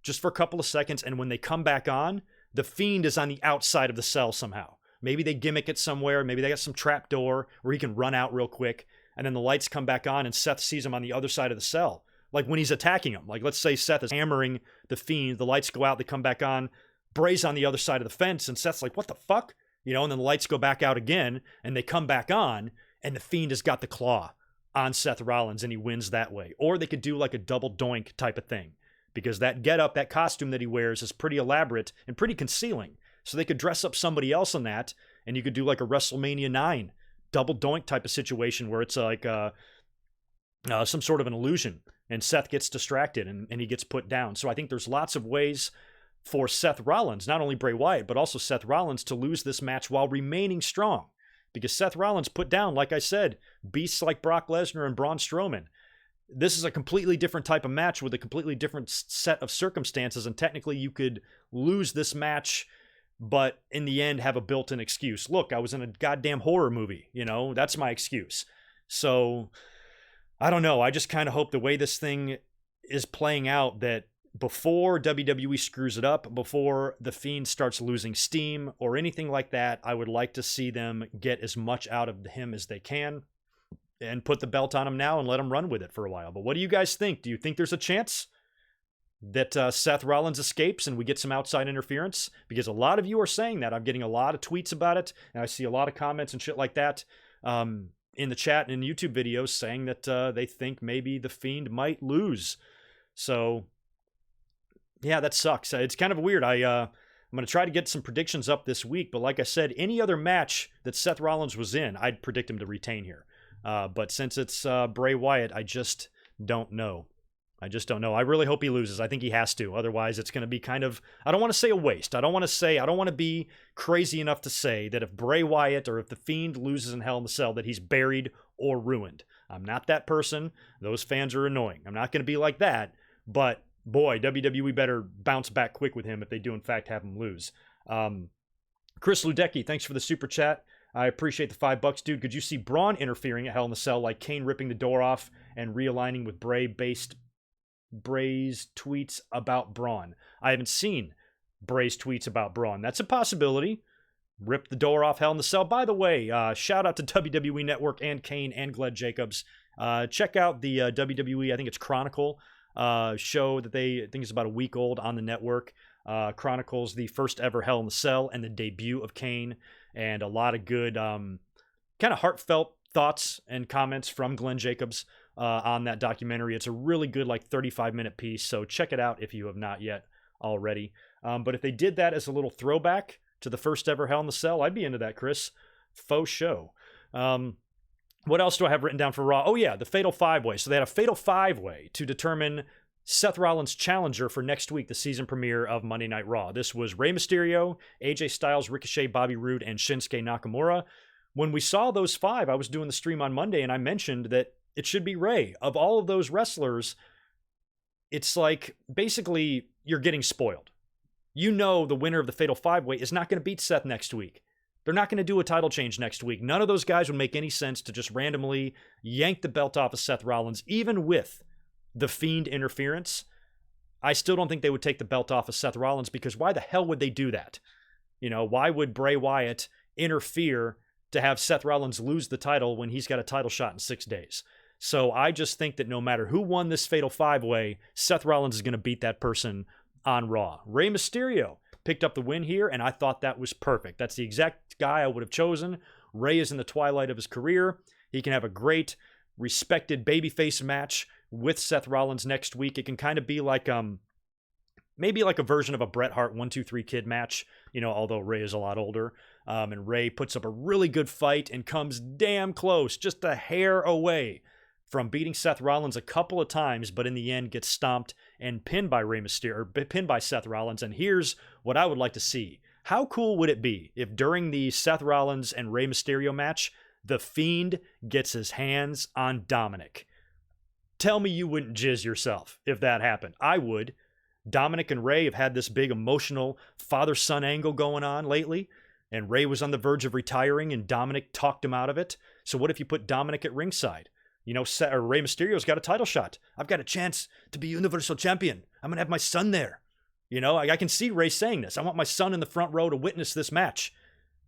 just for a couple of seconds, and when they come back on, The Fiend is on the outside of the cell somehow. Maybe they gimmick it somewhere. Maybe they got some trap door where he can run out real quick, and then the lights come back on and Seth sees him on the other side of the cell. Like when he's attacking him. Like let's say Seth is hammering The Fiend, the lights go out, they come back on, Bray's on the other side of the fence, and Seth's like, what the fuck? You know, and then the lights go back out again, and they come back on, and The Fiend has got the claw on Seth Rollins, and he wins that way. Or they could do like a double doink type of thing, because that getup, that costume that he wears is pretty elaborate and pretty concealing. So they could dress up somebody else in that, and you could do like a WrestleMania 9 double doink type of situation where it's like some sort of an illusion, and Seth gets distracted and he gets put down. So I think there's lots of ways for Seth Rollins, not only Bray Wyatt, but also Seth Rollins to lose this match while remaining strong. Because Seth Rollins put down, like I said, beasts like Brock Lesnar and Braun Strowman. This is a completely different type of match with a completely different set of circumstances, and technically you could lose this match, but in the end have a built-in excuse. Look, I was in a goddamn horror movie, you know, that's my excuse. So, I don't know, I just kind of hope the way this thing is playing out that before WWE screws it up, before The Fiend starts losing steam or anything like that, I would like to see them get as much out of him as they can and put the belt on him now and let him run with it for a while. But what do you guys think? Do you think there's a chance that Seth Rollins escapes and we get some outside interference? Because a lot of you are saying that. I'm getting a lot of tweets about it, and I see a lot of comments and shit like that in the chat and in YouTube videos saying that they think maybe The Fiend might lose. So yeah, that sucks. It's kind of weird. I'm going to try to get some predictions up this week, but like I said, any other match that Seth Rollins was in, I'd predict him to retain here. But since it's Bray Wyatt, I just don't know. I really hope he loses. I think he has to. Otherwise, it's going to be kind of, I don't want to say a waste. I don't want to be crazy enough to say that if Bray Wyatt or if The Fiend loses in Hell in the Cell, that he's buried or ruined. I'm not that person. Those fans are annoying. I'm not going to be like that, but boy, WWE better bounce back quick with him if they do, in fact, have him lose. Chris Ludecki, thanks for the super chat. I appreciate the $5, dude. Could you see Braun interfering at Hell in the Cell, like Kane ripping the door off and realigning with Bray's tweets about Braun? I haven't seen Bray's tweets about Braun. That's a possibility. Rip the door off Hell in the Cell. By the way, shout out to WWE Network and Kane and Glenn Jacobs. Check out the WWE, I think it's Chronicle, show that I think is about a week old on the network. Chronicles the first ever Hell in the Cell and the debut of Kane, and a lot of good kind of heartfelt thoughts and comments from Glenn Jacobs on that documentary. It's a really good 35-minute piece, so check it out if you have not yet already. But if they did that as a little throwback to the first ever Hell in the Cell, I'd be into that, Chris. Faux show. What else do I have written down for Raw? Oh, yeah, the Fatal 5-Way. So they had a Fatal 5-Way to determine Seth Rollins' challenger for next week, the season premiere of Monday Night Raw. This was Rey Mysterio, AJ Styles, Ricochet, Bobby Roode, and Shinsuke Nakamura. When we saw those 5, I was doing the stream on Monday, and I mentioned that it should be Rey. Of all of those wrestlers, it's like basically you're getting spoiled. You know the winner of the Fatal 5-Way is not going to beat Seth next week. They're not going to do a title change next week. None of those guys would make any sense to just randomly yank the belt off of Seth Rollins, even with the Fiend interference. I still don't think they would take the belt off of Seth Rollins, because why the hell would they do that? You know, why would Bray Wyatt interfere to have Seth Rollins lose the title when he's got a title shot in 6 days? So I just think that no matter who won this Fatal 5-Way, Seth Rollins is going to beat that person on Raw. Rey Mysterio picked up the win here, and I thought that was perfect. That's the exact guy I would have chosen. Rey is in the twilight of his career. He can have a great, respected babyface match with Seth Rollins next week. It can kind of be like maybe like a version of a Bret Hart 1-2-3 Kid match, you know, although Rey is a lot older. And Rey puts up a really good fight and comes damn close, just a hair away from beating Seth Rollins a couple of times, but in the end gets stomped and pinned by Rey Mysterio, or pinned by Seth Rollins. And here's what I would like to see. How cool would it be if during the Seth Rollins and Rey Mysterio match, The Fiend gets his hands on Dominic. Tell me you wouldn't jizz yourself if that happened. I would. Dominic and Ray have had this big emotional father-son angle going on lately, and Ray was on the verge of retiring, and Dominic talked him out of it. So what if you put Dominic at ringside? You know, Rey Mysterio's got a title shot. I've got a chance to be Universal Champion. I'm going to have my son there. You know, I can see Ray saying this. I want my son in the front row to witness this match.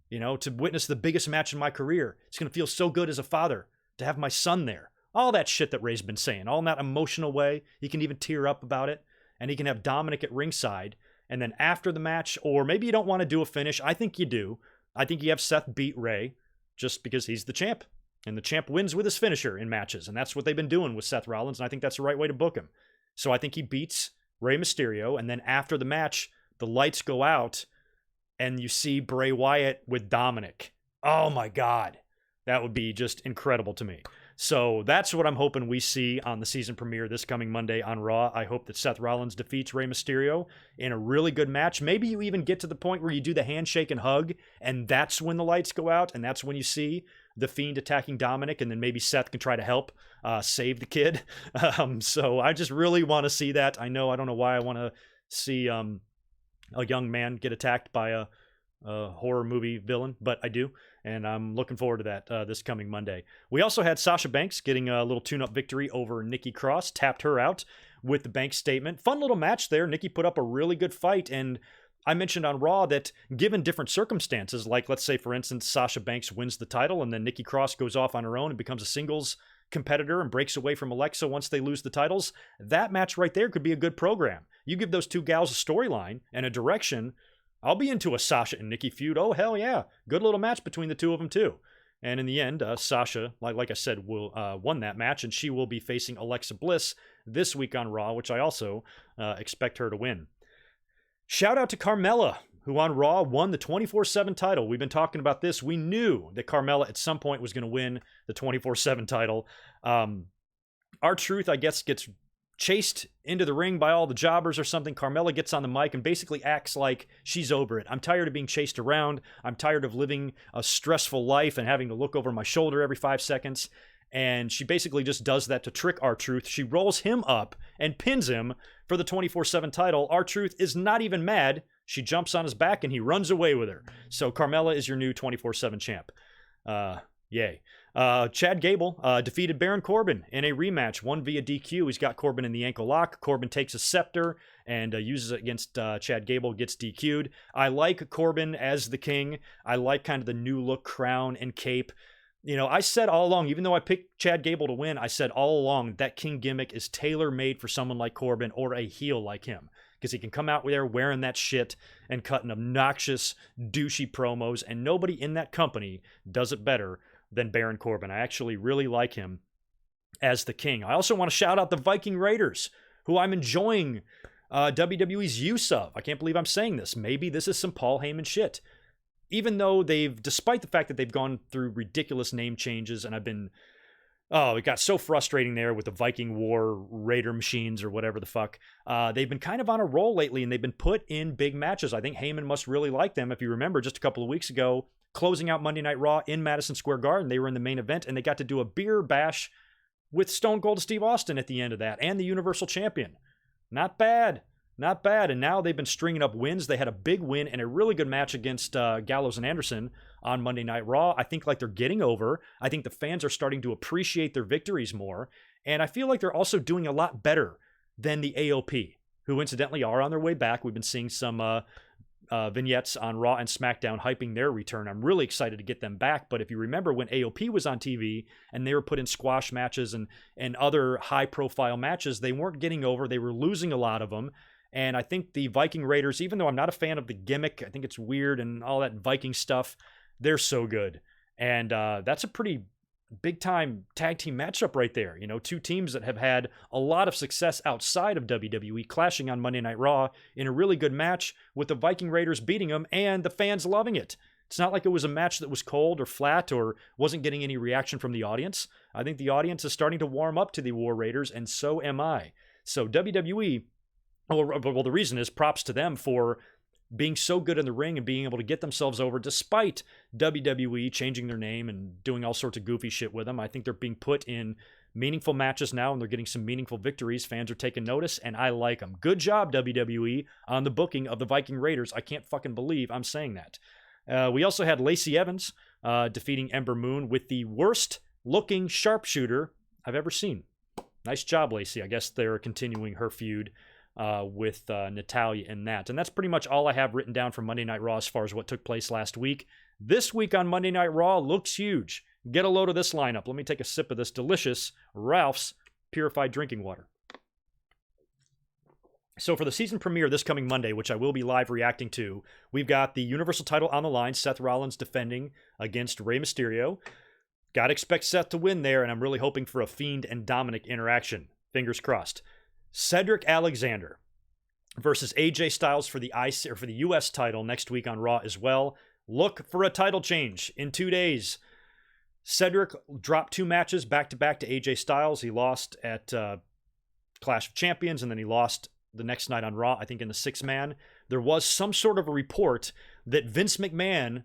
You know, to witness the biggest match in my career. It's going to feel so good as a father to have my son there. All that shit that Ray's been saying, all in that emotional way. He can even tear up about it. And he can have Dominic at ringside. And then after the match, or maybe you don't want to do a finish. I think you do. I think you have Seth beat Ray just because he's the champ. And the champ wins with his finisher in matches. And that's what they've been doing with Seth Rollins. And I think that's the right way to book him. So I think he beats Rey Mysterio. And then after the match, the lights go out. And you see Bray Wyatt with Dominic. Oh my God. That would be just incredible to me. So that's what I'm hoping we see on the season premiere this coming Monday on Raw. I hope that Seth Rollins defeats Rey Mysterio in a really good match. Maybe you even get to the point where you do the handshake and hug, and that's when the lights go out, and that's when you see the Fiend attacking Dominic, and then maybe Seth can try to help save the kid. So I just really want to see that. I don't know why I want to see a young man get attacked by a horror movie villain, but I do, and I'm looking forward to that this coming Monday. We also had Sasha Banks getting a little tune-up victory over Nikki Cross, tapped her out with the Banks statement. Fun little match there. Nikki put up a really good fight, and I mentioned on Raw that given different circumstances, like let's say, for instance, Sasha Banks wins the title, and then Nikki Cross goes off on her own and becomes a singles competitor and breaks away from Alexa once they lose the titles, that match right there could be a good program. You give those two gals a storyline and a direction, I'll be into a Sasha and Nikki feud. Oh, hell yeah. Good little match between the two of them, too. And in the end, Sasha, like I said, won that match, and she will be facing Alexa Bliss this week on Raw, which I also expect her to win. Shout out to Carmella, who on Raw won the 24/7 title. We've been talking about this. We knew that Carmella at some point was going to win the 24/7 title. R-Truth, I guess, gets chased into the ring by all the jobbers or something. Carmella gets on the mic and basically acts like she's over it. I'm tired of being chased around. I'm tired of living a stressful life and having to look over my shoulder every 5 seconds. And she basically just does that to trick R-Truth. She rolls him up and pins him for the 24/7 title. R-Truth is not even mad. She jumps on his back and he runs away with her. So Carmella is your new 24/7 champ. Yay. Chad Gable defeated Baron Corbin in a rematch, won via DQ. He's got Corbin in the ankle lock. Corbin takes a scepter and uses it against Chad Gable, gets DQ'd. I like Corbin as the king. I like kind of the new look crown and cape. You know, I said all along, even though I picked Chad Gable to win, I said all along that king gimmick is tailor-made for someone like Corbin or a heel like him. Because he can come out there wearing that shit and cutting obnoxious, douchey promos, and nobody in that company does it better than Baron Corbin. I actually really like him as the king. I also want to shout out the Viking Raiders, who I'm enjoying WWE's use of. I can't believe I'm saying this. Maybe this is some Paul Heyman shit. Even though despite the fact that they've gone through ridiculous name changes, and it got so frustrating there with the Viking War Raider machines or whatever the fuck. They've been kind of on a roll lately, and they've been put in big matches. I think Heyman must really like them. If you remember, just a couple of weeks ago, closing out Monday Night Raw in Madison Square Garden, they were in the main event, and they got to do a beer bash with Stone Cold Steve Austin at the end of that, and the Universal Champion. Not bad. Not bad. And now they've been stringing up wins. They had a big win and a really good match against Gallows and Anderson on Monday Night Raw. I think like they're getting over. I think the fans are starting to appreciate their victories more. And I feel like they're also doing a lot better than the AOP, who incidentally are on their way back. We've been seeing some vignettes on Raw and SmackDown hyping their return. I'm really excited to get them back. But if you remember when AOP was on TV and they were put in squash matches and other high-profile matches, they weren't getting over. They were losing a lot of them. And I think the Viking Raiders, even though I'm not a fan of the gimmick, I think it's weird and all that Viking stuff, they're so good. And that's a pretty big-time tag team matchup right there. You know, two teams that have had a lot of success outside of WWE clashing on Monday Night Raw in a really good match with the Viking Raiders beating them and the fans loving it. It's not like it was a match that was cold or flat or wasn't getting any reaction from the audience. I think the audience is starting to warm up to the War Raiders, and so am I. So WWE... Well, the reason is props to them for being so good in the ring and being able to get themselves over despite WWE changing their name and doing all sorts of goofy shit with them. I think they're being put in meaningful matches now, and they're getting some meaningful victories. Fans are taking notice, and I like them. Good job, WWE, on the booking of the Viking Raiders. I can't fucking believe I'm saying that. We also had Lacey Evans defeating Ember Moon with the worst-looking sharpshooter I've ever seen. Nice job, Lacey. I guess they're continuing her feud with Natalya in that. And that's pretty much all I have written down for Monday Night Raw as far as what took place last week. This week on Monday Night Raw looks huge. Get a load of this lineup. Let me take a sip of this delicious Ralph's purified drinking water. So for the season premiere this coming Monday, which I will be live reacting to, we've got the Universal title on the line, Seth Rollins defending against Rey Mysterio. Gotta expect Seth to win there, and I'm really hoping for a Fiend and Dominic interaction. Fingers crossed. Cedric Alexander versus AJ Styles for the US title next week on Raw as well. Look for a title change in 2 days. Cedric dropped 2 matches back-to-back to AJ Styles. He lost at Clash of Champions, and then he lost the next night on Raw, I think in the 6-man. There was some sort of a report that Vince McMahon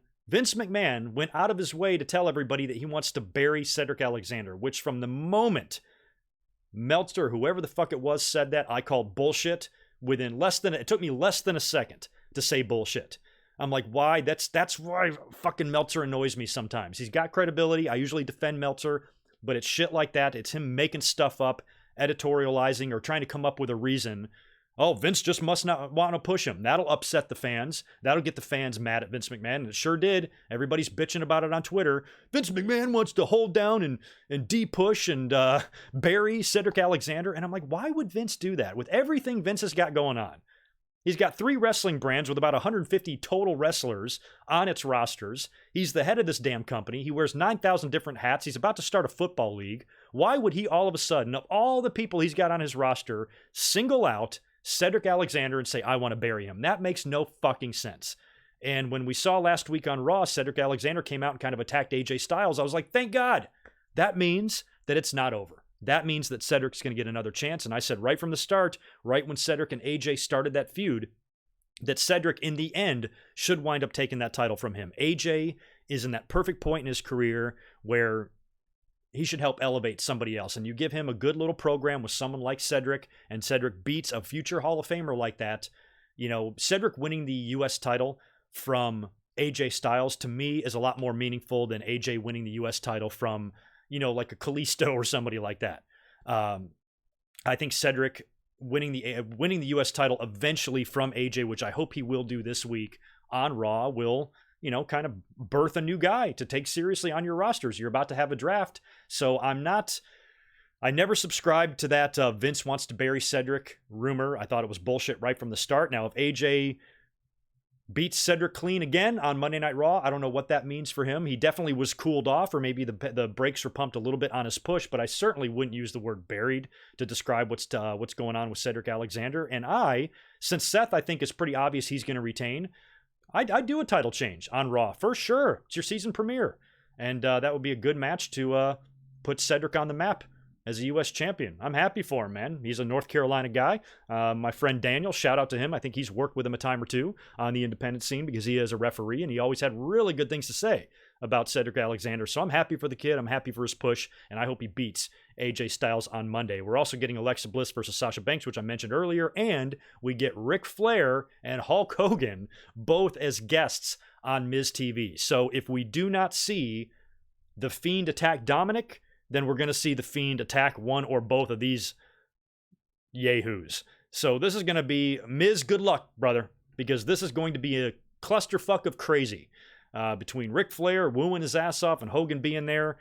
went out of his way to tell everybody that he wants to bury Cedric Alexander, which from the moment Meltzer, whoever the fuck it was, said that, I called bullshit it took me less than a second to say bullshit. I'm like, why? That's why fucking Meltzer annoys me sometimes. He's got credibility. I usually defend Meltzer, but it's shit like that. It's him making stuff up, editorializing, or trying to come up with a reason. Oh, Vince just must not want to push him. That'll upset the fans. That'll get the fans mad at Vince McMahon, and it sure did. Everybody's bitching about it on Twitter. Vince McMahon wants to hold down and de-push and bury Cedric Alexander. And I'm like, why would Vince do that? With everything Vince has got going on. He's got 3 wrestling brands with about 150 total wrestlers on its rosters. He's the head of this damn company. He wears 9,000 different hats. He's about to start a football league. Why would he all of a sudden, of all the people he's got on his roster, single out Cedric Alexander and say, I want to bury him? That makes no fucking sense. And when we saw last week on Raw, Cedric Alexander came out and kind of attacked AJ Styles. I was like, thank God. That means that it's not over. That means that Cedric's going to get another chance. And I said right from the start, right when Cedric and AJ started that feud, that Cedric in the end should wind up taking that title from him. AJ is in that perfect point in his career where he should help elevate somebody else. And you give him a good little program with someone like Cedric, and Cedric beats a future Hall of Famer like that. You know, Cedric winning the US title from AJ Styles, to me, is a lot more meaningful than AJ winning the US title from, you know, like a Kalisto or somebody like that. I think Cedric winning the US title eventually from AJ, which I hope he will do this week on Raw, will, you know, kind of birth a new guy to take seriously on your rosters. You're about to have a draft. So I never subscribed to that Vince wants to bury Cedric rumor. I thought it was bullshit right from the start. Now, if AJ beats Cedric clean again on Monday Night Raw, I don't know what that means for him. He definitely was cooled off, or maybe the brakes were pumped a little bit on his push, but I certainly wouldn't use the word buried to describe what's going on with Cedric Alexander. And since Seth, I think, is pretty obvious he's going to retain, I'd do a title change on Raw for sure. It's your season premiere, and that would be a good match to put Cedric on the map as a U.S. champion. I'm happy for him, man. He's a North Carolina guy. My friend Daniel, shout out to him. I think he's worked with him a time or two on the independent scene because he is a referee, and he always had really good things to say about Cedric Alexander. So I'm happy for the kid. I'm happy for his push, and I hope he beats AJ Styles on Monday. We're also getting Alexa Bliss versus Sasha Banks, which I mentioned earlier, and we get Ric Flair and Hulk Hogan both as guests on Miz TV. So if we do not see The Fiend attack Dominic, then we're going to see The Fiend attack one or both of these yahoos. So this is going to be, Miz, good luck, brother, because this is going to be a clusterfuck of crazy between Ric Flair wooing his ass off and Hogan being there,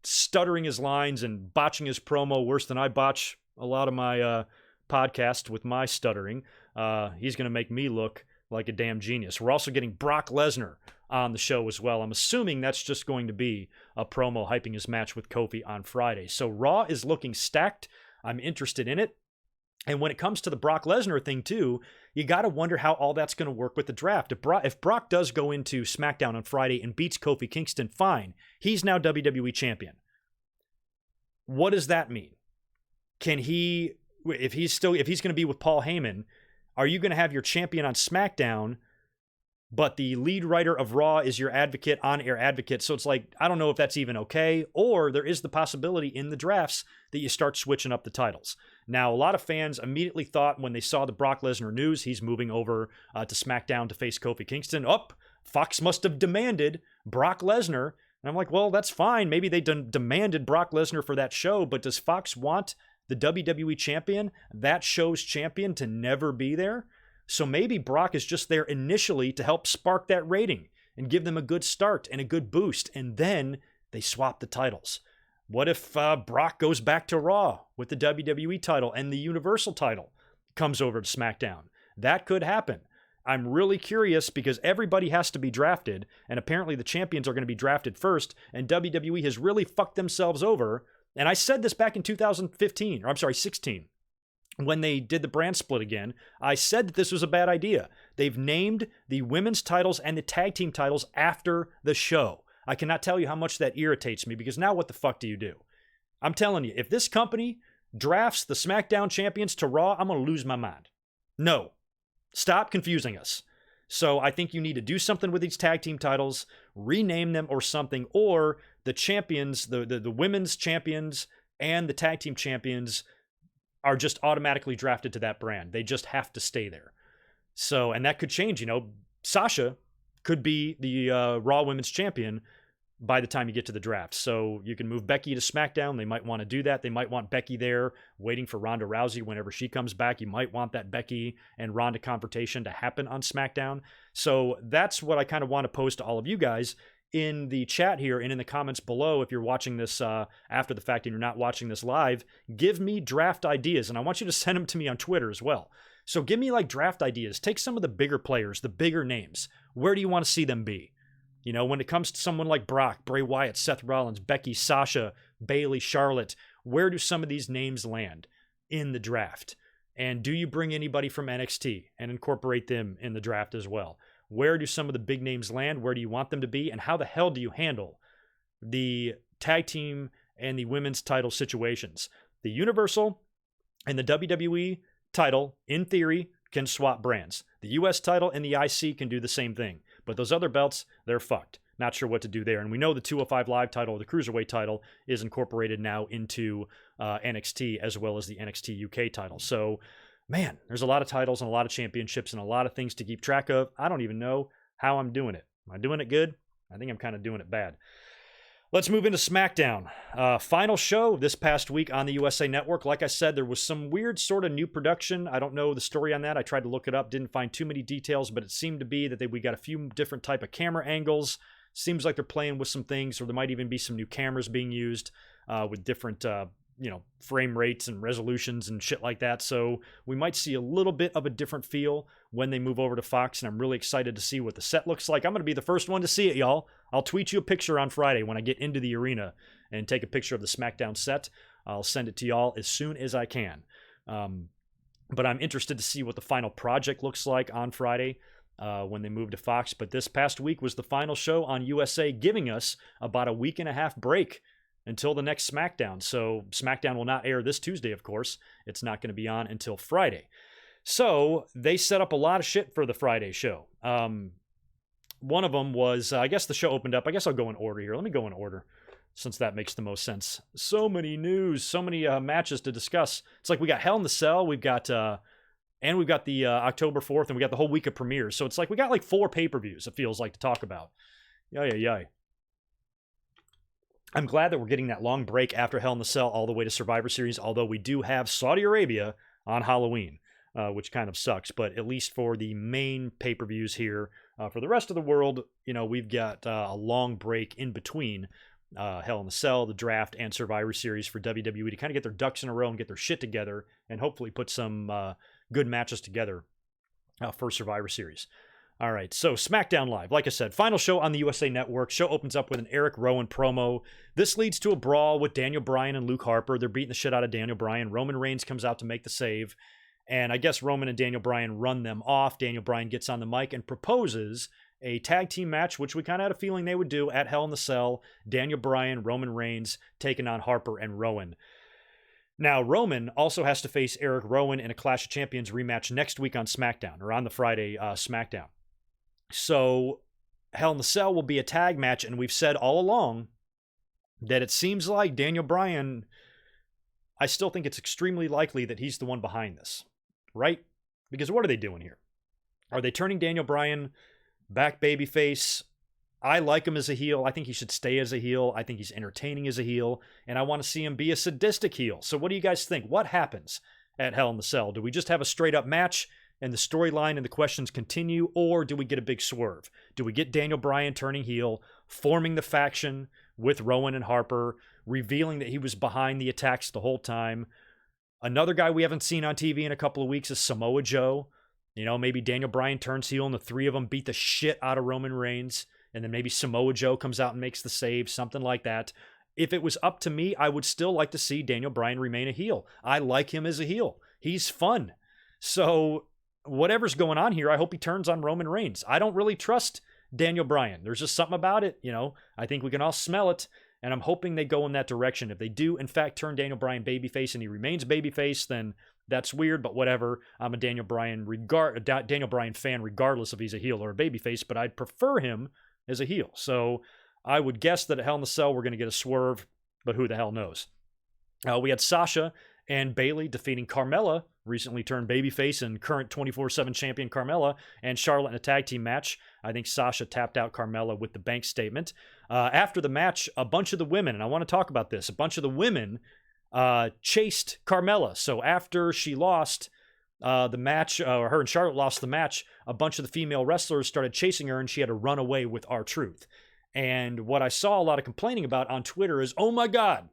stuttering his lines and botching his promo worse than I botch a lot of my podcasts with my stuttering. He's going to make me look like a damn genius. We're also getting Brock Lesnar on the show as well. I'm assuming that's just going to be a promo hyping his match with Kofi on Friday. So Raw is looking stacked. I'm interested in it. And when it comes to the Brock Lesnar thing too, you got to wonder how all that's going to work with the draft. If Brock does go into SmackDown on Friday and beats Kofi Kingston, fine. He's now WWE champion. What does that mean? Can he, if he's going to be with Paul Heyman, Are you going to have your champion on SmackDown, but the lead writer of Raw is your advocate, on-air advocate? So it's like, I don't know if that's even okay, or there is the possibility in the drafts that you start switching up the titles. Now, a lot of fans immediately thought when they saw the Brock Lesnar news, he's moving over to SmackDown to face Kofi Kingston. Fox must have demanded Brock Lesnar. And I'm like, well, that's fine. Maybe they demanded Brock Lesnar for that show, but does Fox want the WWE champion, that show's champion, to never be there? So maybe Brock is just there initially to help spark that rating and give them a good start and a good boost, and then they swap the titles. What if Brock goes back to Raw with the WWE title and the Universal title comes over to SmackDown? That could happen. I'm really curious because everybody has to be drafted, and apparently the champions are going to be drafted first, and WWE has really fucked themselves over. And I said this back in 16, when they did the brand split again. I said that this was a bad idea. They've named the women's titles and the tag team titles after the show. I cannot tell you how much that irritates me, because now what the fuck do you do? I'm telling you, if this company drafts the SmackDown champions to Raw, I'm going to lose my mind. No. Stop confusing us. So I think you need to do something with these tag team titles, rename them or something, or the champions, the women's champions and the tag team champions are just automatically drafted to that brand. They just have to stay there. So, and that could change, Sasha could be the Raw Women's Champion by the time you get to the draft. So you can move Becky to SmackDown. They might want to do that. They might want Becky there waiting for Ronda Rousey whenever she comes back. You might want that Becky and Ronda confrontation to happen on SmackDown. So that's what I kind of want to pose to all of you guys in the chat here and in the comments below. If you're watching this after the fact and you're not watching this live, give me draft ideas. And I want you to send them to me on Twitter as well. So give me draft ideas. Take some of the bigger players, the bigger names. Where do you want to see them be? When it comes to someone like Brock, Bray Wyatt, Seth Rollins, Becky, Sasha, Bayley, Charlotte, where do some of these names land in the draft? And do you bring anybody from NXT and incorporate them in the draft as well? Where do some of the big names land? Where do you want them to be? And how the hell do you handle the tag team and the women's title situations? The Universal and the WWE title, in theory, can swap brands. The US title and the IC can do the same thing. But those other belts, they're fucked. Not sure what to do there. And we know the 205 Live title, the Cruiserweight title, is incorporated now into NXT as well as the NXT UK title. So, man, there's a lot of titles and a lot of championships and a lot of things to keep track of. I don't even know how I'm doing it. Am I doing it good? I think I'm kind of doing it bad. Let's move into SmackDown. Final show this past week on the USA Network. Like I said, there was some weird sort of new production. I don't know the story on that. I tried to look it up, didn't find too many details, but it seemed to be that we got a few different type of camera angles. Seems like they're playing with some things, or there might even be some new cameras being used with different frame rates and resolutions and shit like that. So we might see a little bit of a different feel when they move over to Fox, and I'm really excited to see what the set looks like. I'm going to be the first one to see it, y'all. I'll tweet you a picture on Friday when I get into the arena and take a picture of the SmackDown set. I'll send it to y'all as soon as I can. But I'm interested to see what the final project looks like on Friday when they move to Fox. But this past week was the final show on USA, giving us about a week and a half break until the next SmackDown. So SmackDown will not air this Tuesday, of course. It's not going to be on until Friday. So they set up a lot of shit for the Friday show. One of them was, I guess the show opened up. I guess I'll go in order here. Let me go in order since that makes the most sense. So many news, so many matches to discuss. It's like we got Hell in the Cell, we've got the October 4th, and we got the whole week of premieres. So it's like we got 4 pay-per-views, it feels like, to talk about. Yay. I'm glad that we're getting that long break after Hell in the Cell all the way to Survivor Series, although we do have Saudi Arabia on Halloween, which kind of sucks. But at least for the main pay-per-views here, for the rest of the world, we've got a long break in between Hell in the Cell, the draft, and Survivor Series for WWE to kind of get their ducks in a row and get their shit together and hopefully put some good matches together for Survivor Series. All right, so SmackDown Live, like I said, final show on the USA Network. Show opens up with an Eric Rowan promo. This leads to a brawl with Daniel Bryan and Luke Harper. They're beating the shit out of Daniel Bryan. Roman Reigns comes out to make the save. And I guess Roman and Daniel Bryan run them off. Daniel Bryan gets on the mic and proposes a tag team match, which we kind of had a feeling they would do at Hell in the Cell. Daniel Bryan, Roman Reigns taking on Harper and Rowan. Now, Roman also has to face Eric Rowan in a Clash of Champions rematch next week on SmackDown, or on the Friday SmackDown. So Hell in the Cell will be a tag match, and we've said all along that it seems like Daniel Bryan, I still think it's extremely likely that he's the one behind this, right? Because what are they doing here? Are they turning Daniel Bryan back babyface? I like him as a heel. I think he should stay as a heel. I think he's entertaining as a heel, and I want to see him be a sadistic heel. So what do you guys think? What happens at Hell in the Cell? Do we just have a straight-up match and the storyline and the questions continue, or do we get a big swerve? Do we get Daniel Bryan turning heel, forming the faction with Rowan and Harper, revealing that he was behind the attacks the whole time? Another guy we haven't seen on TV in a couple of weeks is Samoa Joe. You know, maybe Daniel Bryan turns heel and the three of them beat the shit out of Roman Reigns. And then maybe Samoa Joe comes out and makes the save, something like that. If it was up to me, I would still like to see Daniel Bryan remain a heel. I like him as a heel. He's fun. So whatever's going on here, I hope he turns on Roman Reigns. I don't really trust Daniel Bryan. There's just something about it, you know. I think we can all smell it, and I'm hoping they go in that direction. If they do, in fact, turn Daniel Bryan babyface and he remains babyface, then that's weird, but whatever. I'm a Daniel Bryan fan regardless if he's a heel or a babyface, but I'd prefer him as a heel. So I would guess that at Hell in the Cell, we're going to get a swerve, but who the hell knows? We had Sasha and Bayley defeating Carmella, recently turned babyface and current 24/7 champion Carmella, and Charlotte in a tag team match. I think Sasha tapped out Carmella with the bank statement. After the match, a bunch of the women, and I want to talk about this, a bunch of the women chased Carmella. So after she lost the match, her and Charlotte lost the match, a bunch of the female wrestlers started chasing her, and she had to run away with R-Truth. And what I saw a lot of complaining about on Twitter is, oh my God,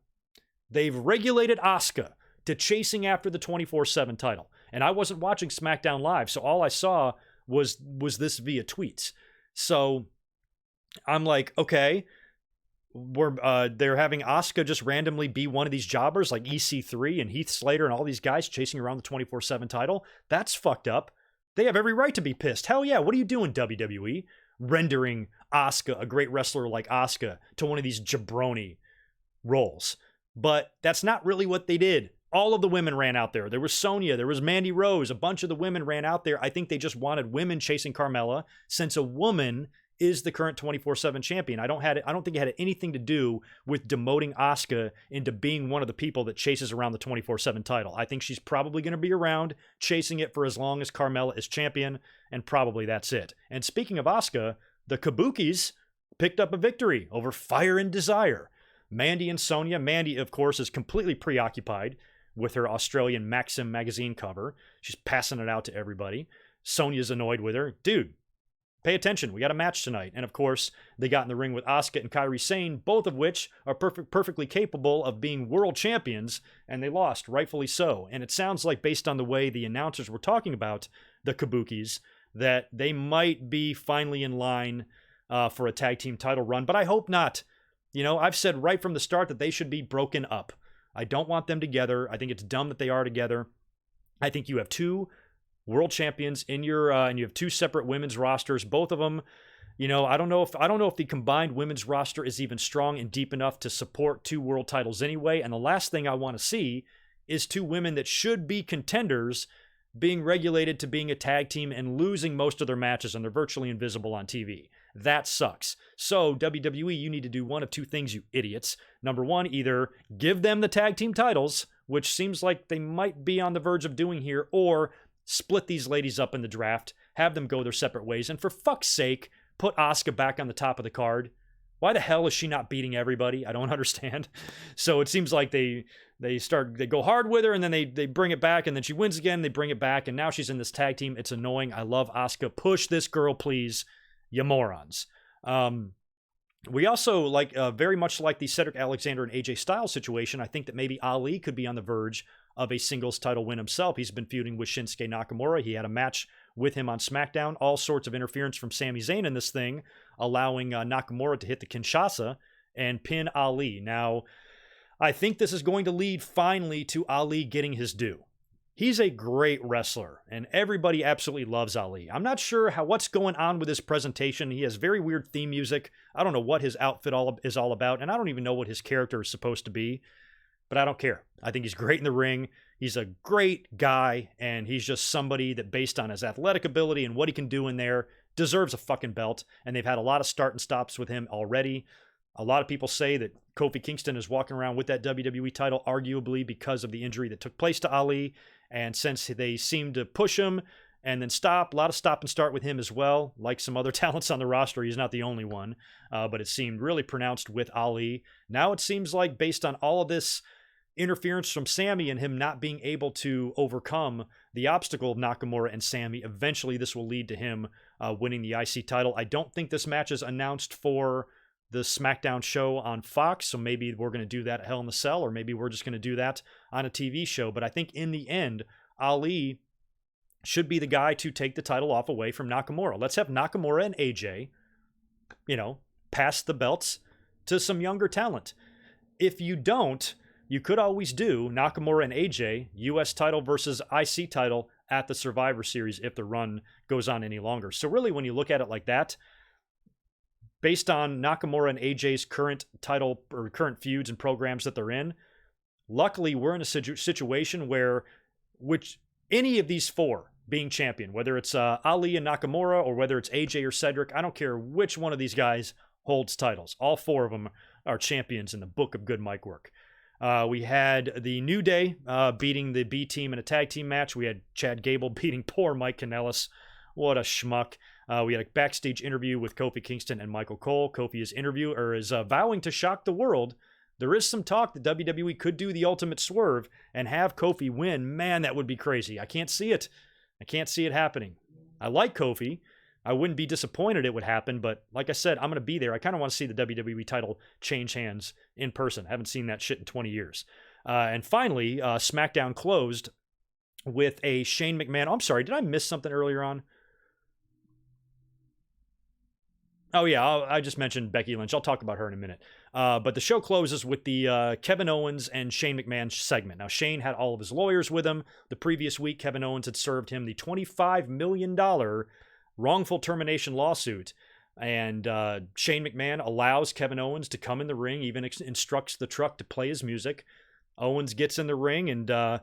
they've regulated Asuka to chasing after the 24/7 title. And I wasn't watching SmackDown Live, so all I saw was this via tweets. So I'm like, okay, they're having Asuka just randomly be one of these jobbers like EC3 and Heath Slater and all these guys chasing around the 24/7 title. That's fucked up. They have every right to be pissed. Hell yeah, what are you doing, WWE? Rendering Asuka, a great wrestler like Asuka, to one of these jabroni roles. But that's not really what they did. All of the women ran out there. There was Sonya, there was Mandy Rose, a bunch of the women ran out there. I think they just wanted women chasing Carmella, since a woman is the current 24/7 champion. I don't think it had anything to do with demoting Asuka into being one of the people that chases around the 24/7 title. I think she's probably going to be around chasing it for as long as Carmella is champion, and probably that's it. And speaking of Asuka, the Kabukis picked up a victory over Fire and Desire. Mandy and Sonya. Mandy, of course, is completely preoccupied with her Australian Maxim magazine cover. She's passing it out to everybody. Sonya's annoyed with her. Dude, pay attention. We got a match tonight. And of course, they got in the ring with Asuka and Kairi Sane, both of which are perfectly capable of being world champions, and they lost, rightfully so. And it sounds like, based on the way the announcers were talking about the Kabukis, that they might be finally in line for a tag team title run, but I hope not. You know, I've said right from the start that they should be broken up. I don't want them together. I think it's dumb that they are together. I think you have two world champions in your and you have two separate women's rosters. Both of them, you know, I don't know if the combined women's roster is even strong and deep enough to support two world titles anyway. And the last thing I want to see is two women that should be contenders being regulated to being a tag team and losing most of their matches, and they're virtually invisible on TV. That sucks. So WWE, you need to do one of two things, you idiots. Number one, either give them the tag team titles, which seems like they might be on the verge of doing here, or split these ladies up in the draft, have them go their separate ways, and for fuck's sake, put Asuka back on the top of the card. Why the hell is she not beating everybody? I don't understand. So it seems like they go hard with her, and then they bring it back, and then she wins again, they bring it back, and now she's in this tag team. It's annoying. I love Asuka. Push this girl, please, you morons. We also very much like the Cedric Alexander and AJ Styles situation. I think that maybe Ali could be on the verge of a singles title win himself. He's been feuding with Shinsuke Nakamura. He had a match with him on SmackDown. All sorts of interference from Sami Zayn in this thing, allowing Nakamura to hit the Kinshasa and pin Ali. Now, I think this is going to lead finally to Ali getting his due. He's a great wrestler, and everybody absolutely loves Ali. I'm not sure what's going on with his presentation. He has very weird theme music. I don't know what his outfit is all about, and I don't even know what his character is supposed to be. but I don't care. I think he's great in the ring. He's a great guy, and he's just somebody that, based on his athletic ability and what he can do in there, deserves a fucking belt. And they've had a lot of start and stops with him already. A lot of people say that Kofi Kingston is walking around with that WWE title, arguably because of the injury that took place to Ali. And since they seem to push him and then stop, a lot of stop and start with him as well. Like some other talents on the roster, he's not the only one. But it seemed really pronounced with Ali. Now it seems like, based on all of this interference from Sami and him not being able to overcome the obstacle of Nakamura and Sami, eventually this will lead to him winning the IC title. I don't think this match is announced for the SmackDown show on Fox, so maybe we're going to do that at Hell in a Cell, or maybe we're just going to do that on a TV show. But I think in the end, Ali should be the guy to take the title off away from Nakamura. Let's have Nakamura and AJ, pass the belts to some younger talent. If you don't, you could always do Nakamura and AJ, US title versus IC title at the Survivor Series if the run goes on any longer. So really, when you look at it like that, based on Nakamura and AJ's current title or current feuds and programs that they're in, luckily we're in a situation where any of these four being champion, whether it's Ali and Nakamura or whether it's AJ or Cedric, I don't care which one of these guys holds titles. All four of them are champions in the book of GoodMicWork. We had the New Day beating the B team in a tag team match. We had Chad Gable beating poor Mike Kanellis. What a schmuck. We had a backstage interview with Kofi Kingston and Michael Cole. Kofi is vowing to shock the world. There is some talk that WWE could do the ultimate swerve and have Kofi win. Man, that would be crazy. I can't see it. I can't see it happening. I like Kofi. I wouldn't be disappointed it would happen, but like I said, I'm going to be there. I kind of want to see the WWE title change hands in person. I haven't seen that shit in 20 years. And finally, SmackDown closed with a Shane McMahon. Oh, I'm sorry, did I miss something earlier on? Oh, yeah, I just mentioned Becky Lynch. I'll talk about her in a minute. But the show closes with the Kevin Owens and Shane McMahon segment. Now, Shane had all of his lawyers with him. The previous week, Kevin Owens had served him the $25 million wrongful termination lawsuit. And Shane McMahon allows Kevin Owens to come in the ring, even instructs the truck to play his music. Owens gets in the ring and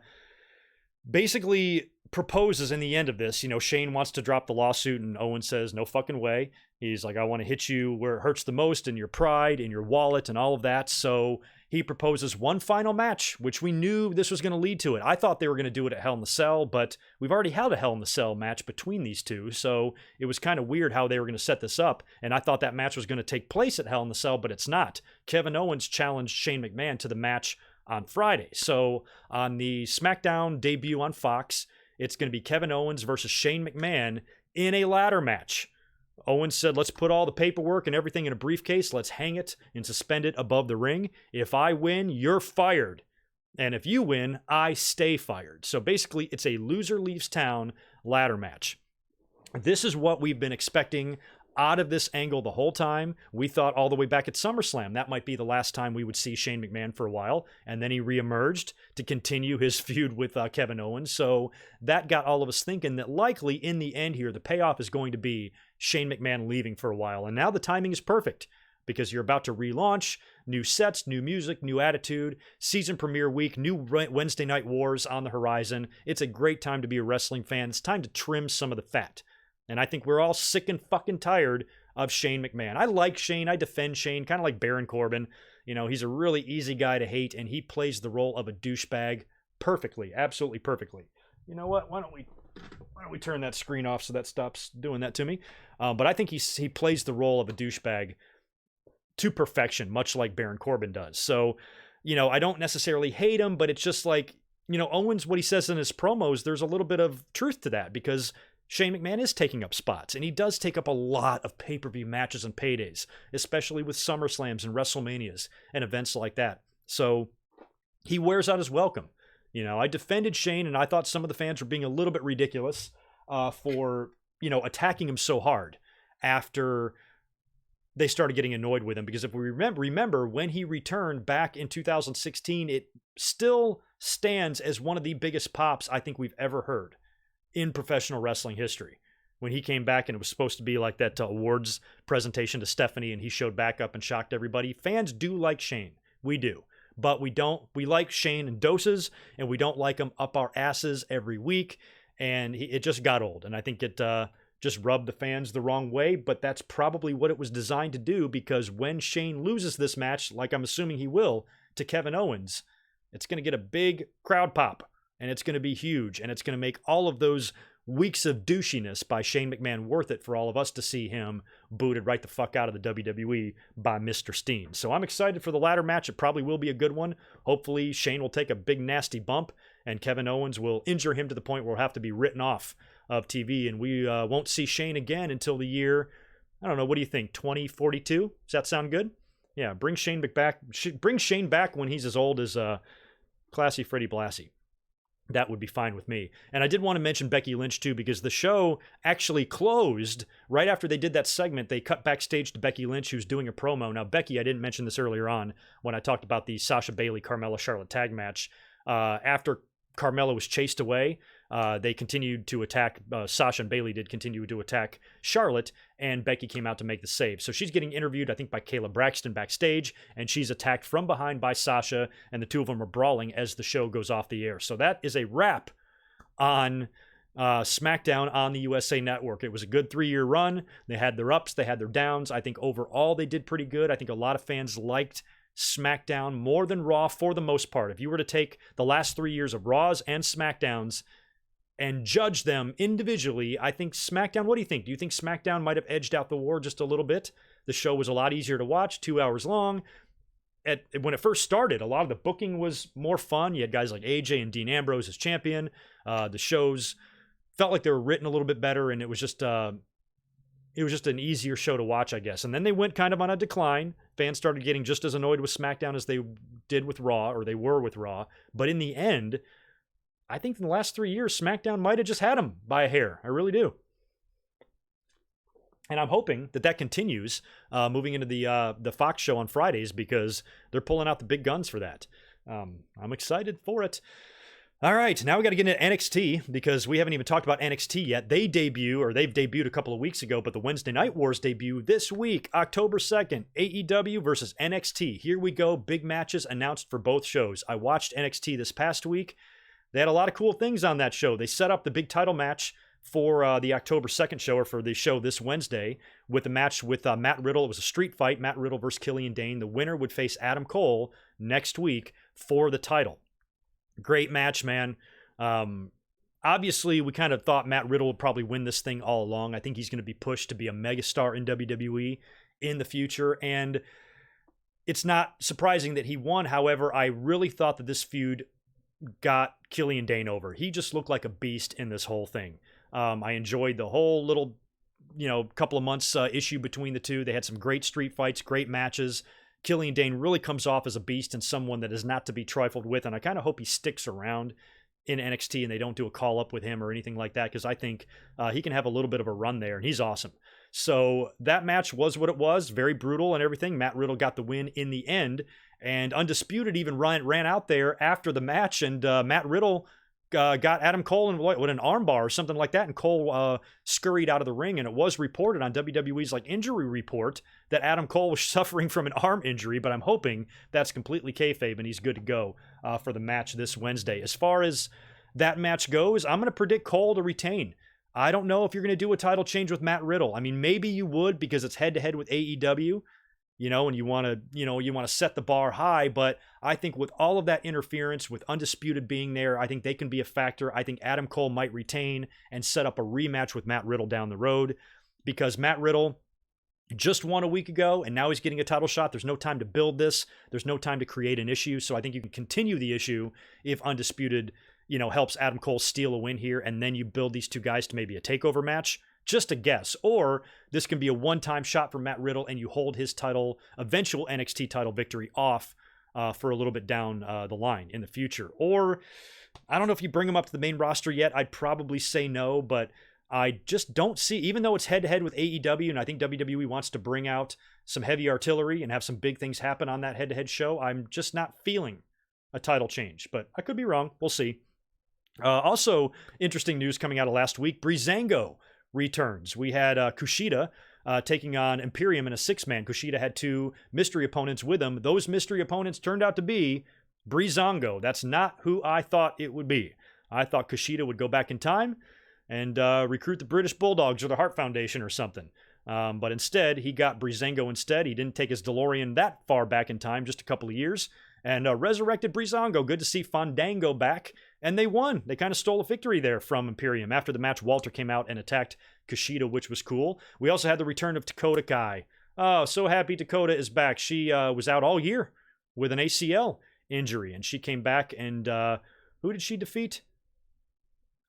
basically proposes in the end of this. Shane wants to drop the lawsuit, and Owens says, no fucking way. He's like, I want to hit you where it hurts the most, in your pride, in your wallet, and all of that. So he proposes one final match, which we knew this was going to lead to it. I thought they were going to do it at Hell in the Cell, but we've already had a Hell in the Cell match between these two, so it was kind of weird how they were going to set this up, and I thought that match was going to take place at Hell in the Cell, but it's not. Kevin Owens challenged Shane McMahon to the match on Friday. So on the SmackDown debut on Fox, it's going to be Kevin Owens versus Shane McMahon in a ladder match. Owens said, let's put all the paperwork and everything in a briefcase. Let's hang it and suspend it above the ring. If I win, you're fired. And if you win, I stay fired. So basically, it's a loser leaves town ladder match. This is what we've been expecting out of this angle the whole time. We thought all the way back at SummerSlam that might be the last time we would see Shane McMahon for a while, and then he reemerged to continue his feud with Kevin Owens. So that got all of us thinking that likely in the end here, the payoff is going to be Shane McMahon leaving for a while. And now the timing is perfect because you're about to relaunch, new sets, new music, new attitude, season premiere week, new Wednesday Night Wars on the horizon. It's a great time to be a wrestling fan. It's time to trim some of the fat. And I think we're all sick and fucking tired of Shane McMahon. I like Shane. I defend Shane, kind of like Baron Corbin. He's a really easy guy to hate, and he plays the role of a douchebag perfectly, absolutely perfectly. You know what? Why don't we turn that screen off so that stops doing that to me? But I think he plays the role of a douchebag to perfection, much like Baron Corbin does. So, I don't necessarily hate him, but it's just like, Owens, what he says in his promos, there's a little bit of truth to that because Shane McMahon is taking up spots, and he does take up a lot of pay-per-view matches and paydays, especially with SummerSlams and WrestleManias and events like that. So he wears out his welcome. I defended Shane, and I thought some of the fans were being a little bit ridiculous for, attacking him so hard after they started getting annoyed with him. Because if we remember when he returned back in 2016, it still stands as one of the biggest pops I think we've ever heard in professional wrestling history. When he came back and it was supposed to be like that awards presentation to Stephanie and he showed back up and shocked everybody. Fans do like Shane. We do. but we like Shane in doses, and we don't like him up our asses every week. And it just got old. And I think it just rubbed the fans the wrong way, but that's probably what it was designed to do, because when Shane loses this match, like I'm assuming he will, to Kevin Owens, it's going to get a big crowd pop, and it's going to be huge, and it's going to make all of those weeks of douchiness by Shane McMahon worth it for all of us to see him booted right the fuck out of the WWE by Mr. Steen. So I'm excited for the ladder match. It probably will be a good one. Hopefully Shane will take a big nasty bump, and Kevin Owens will injure him to the point where he'll have to be written off of TV, and we won't see Shane again until the year, I don't know, what do you think, 2042? Does that sound good? Yeah, bring Shane back. Bring Shane back when he's as old as Classy Freddie Blassie. That would be fine with me. And I did want to mention Becky Lynch too, because the show actually closed right after they did that segment. They cut backstage to Becky Lynch, who's doing a promo. Now, Becky, I didn't mention this earlier on when I talked about the Sasha Bailey Carmella Charlotte tag match. After Carmella was chased away, they continued to attack, Sasha and Bailey did continue to attack Charlotte, and Becky came out to make the save. So she's getting interviewed, I think, by Kayla Braxton backstage, and she's attacked from behind by Sasha, and the two of them are brawling as the show goes off the air. So that is a wrap on SmackDown on the USA Network. It was a good 3-year run. They had their ups, they had their downs. I think overall they did pretty good. I think a lot of fans liked SmackDown more than Raw for the most part. If you were to take the last 3 years of Raws and SmackDowns and judge them individually, I think SmackDown, what do you think? Do you think SmackDown might have edged out the war just a little bit? The show was a lot easier to watch, 2 hours long. When it first started, a lot of the booking was more fun. You had guys like AJ and Dean Ambrose as champion. The shows felt like they were written a little bit better, and it was just an easier show to watch, I guess. And then they went kind of on a decline. Fans started getting just as annoyed with SmackDown as they did with Raw, or they were with Raw. But in the end, I think in the last 3 years, SmackDown might have just had them by a hair. I really do. And I'm hoping that continues moving into the Fox show on Fridays, because they're pulling out the big guns for that. I'm excited for it. All right, now we got to get into NXT, because we haven't even talked about NXT yet. They've debuted a couple of weeks ago, but the Wednesday Night Wars debut this week, October 2nd, AEW versus NXT. Here we go, big matches announced for both shows. I watched NXT this past week. They had a lot of cool things on that show. They set up the big title match for the October 2nd show, or for the show this Wednesday, with a match with Matt Riddle. It was a street fight, Matt Riddle versus Killian Dane. The winner would face Adam Cole next week for the title. Great match, man. Obviously, we kind of thought Matt Riddle would probably win this thing all along. I think he's going to be pushed to be a megastar in WWE in the future, and it's not surprising that he won. However, I really thought that this feud got Killian Dane over. He just looked like a beast in this whole thing. I enjoyed the whole little, couple of months issue between the two. They had some great street fights, great matches. Killian Dane really comes off as a beast and someone that is not to be trifled with, and I kind of hope he sticks around in NXT and they don't do a call-up with him or anything like that, because I think he can have a little bit of a run there, and he's awesome. So that match was what it was, very brutal and everything. Matt Riddle got the win in the end, and Undisputed even ran out there after the match, and Matt Riddle got Adam Cole in what, an armbar or something like that, and Cole scurried out of the ring, and it was reported on WWE's injury report that Adam Cole was suffering from an arm injury, but I'm hoping that's completely kayfabe and he's good to go for the match this Wednesday. As far as that match goes, I'm going to predict Cole to retain. I don't know if you're going to do a title change with Matt Riddle. I mean, maybe you would, because it's head-to-head with AEW, and you want to set the bar high, but I think with all of that interference, with Undisputed being there, I think they can be a factor. I think Adam Cole might retain and set up a rematch with Matt Riddle down the road, because Matt Riddle just won a week ago, and now he's getting a title shot. There's no time to build this. There's no time to create an issue, so I think you can continue the issue if Undisputed, helps Adam Cole steal a win here, and then you build these two guys to maybe a takeover match. Just a guess. Or this can be a one-time shot for Matt Riddle, and you hold his eventual NXT title victory off for a little bit down the line in the future. Or I don't know if you bring him up to the main roster yet. I'd probably say no, but I just don't see, even though it's head-to-head with AEW, and I think WWE wants to bring out some heavy artillery and have some big things happen on that head-to-head show, I'm just not feeling a title change. But I could be wrong. We'll see. Also, interesting news coming out of last week. Breezango returns. We had Kushida taking on Imperium in a 6-man. Kushida had 2 mystery opponents with him. Those mystery opponents turned out to be Breezango. That's not who I thought it would be. I thought Kushida would go back in time and recruit the British Bulldogs or the Hart Foundation or something. But instead, he got Breezango instead. He didn't take his DeLorean that far back in time, just a couple of years, and resurrected Breezango. Good to see Fandango back. And they won. They kind of stole a victory there from Imperium. After the match, Walter came out and attacked Kushida, which was cool. We also had the return of Dakota Kai. Oh, so happy Dakota is back. She was out all year with an ACL injury, and she came back, and who did she defeat?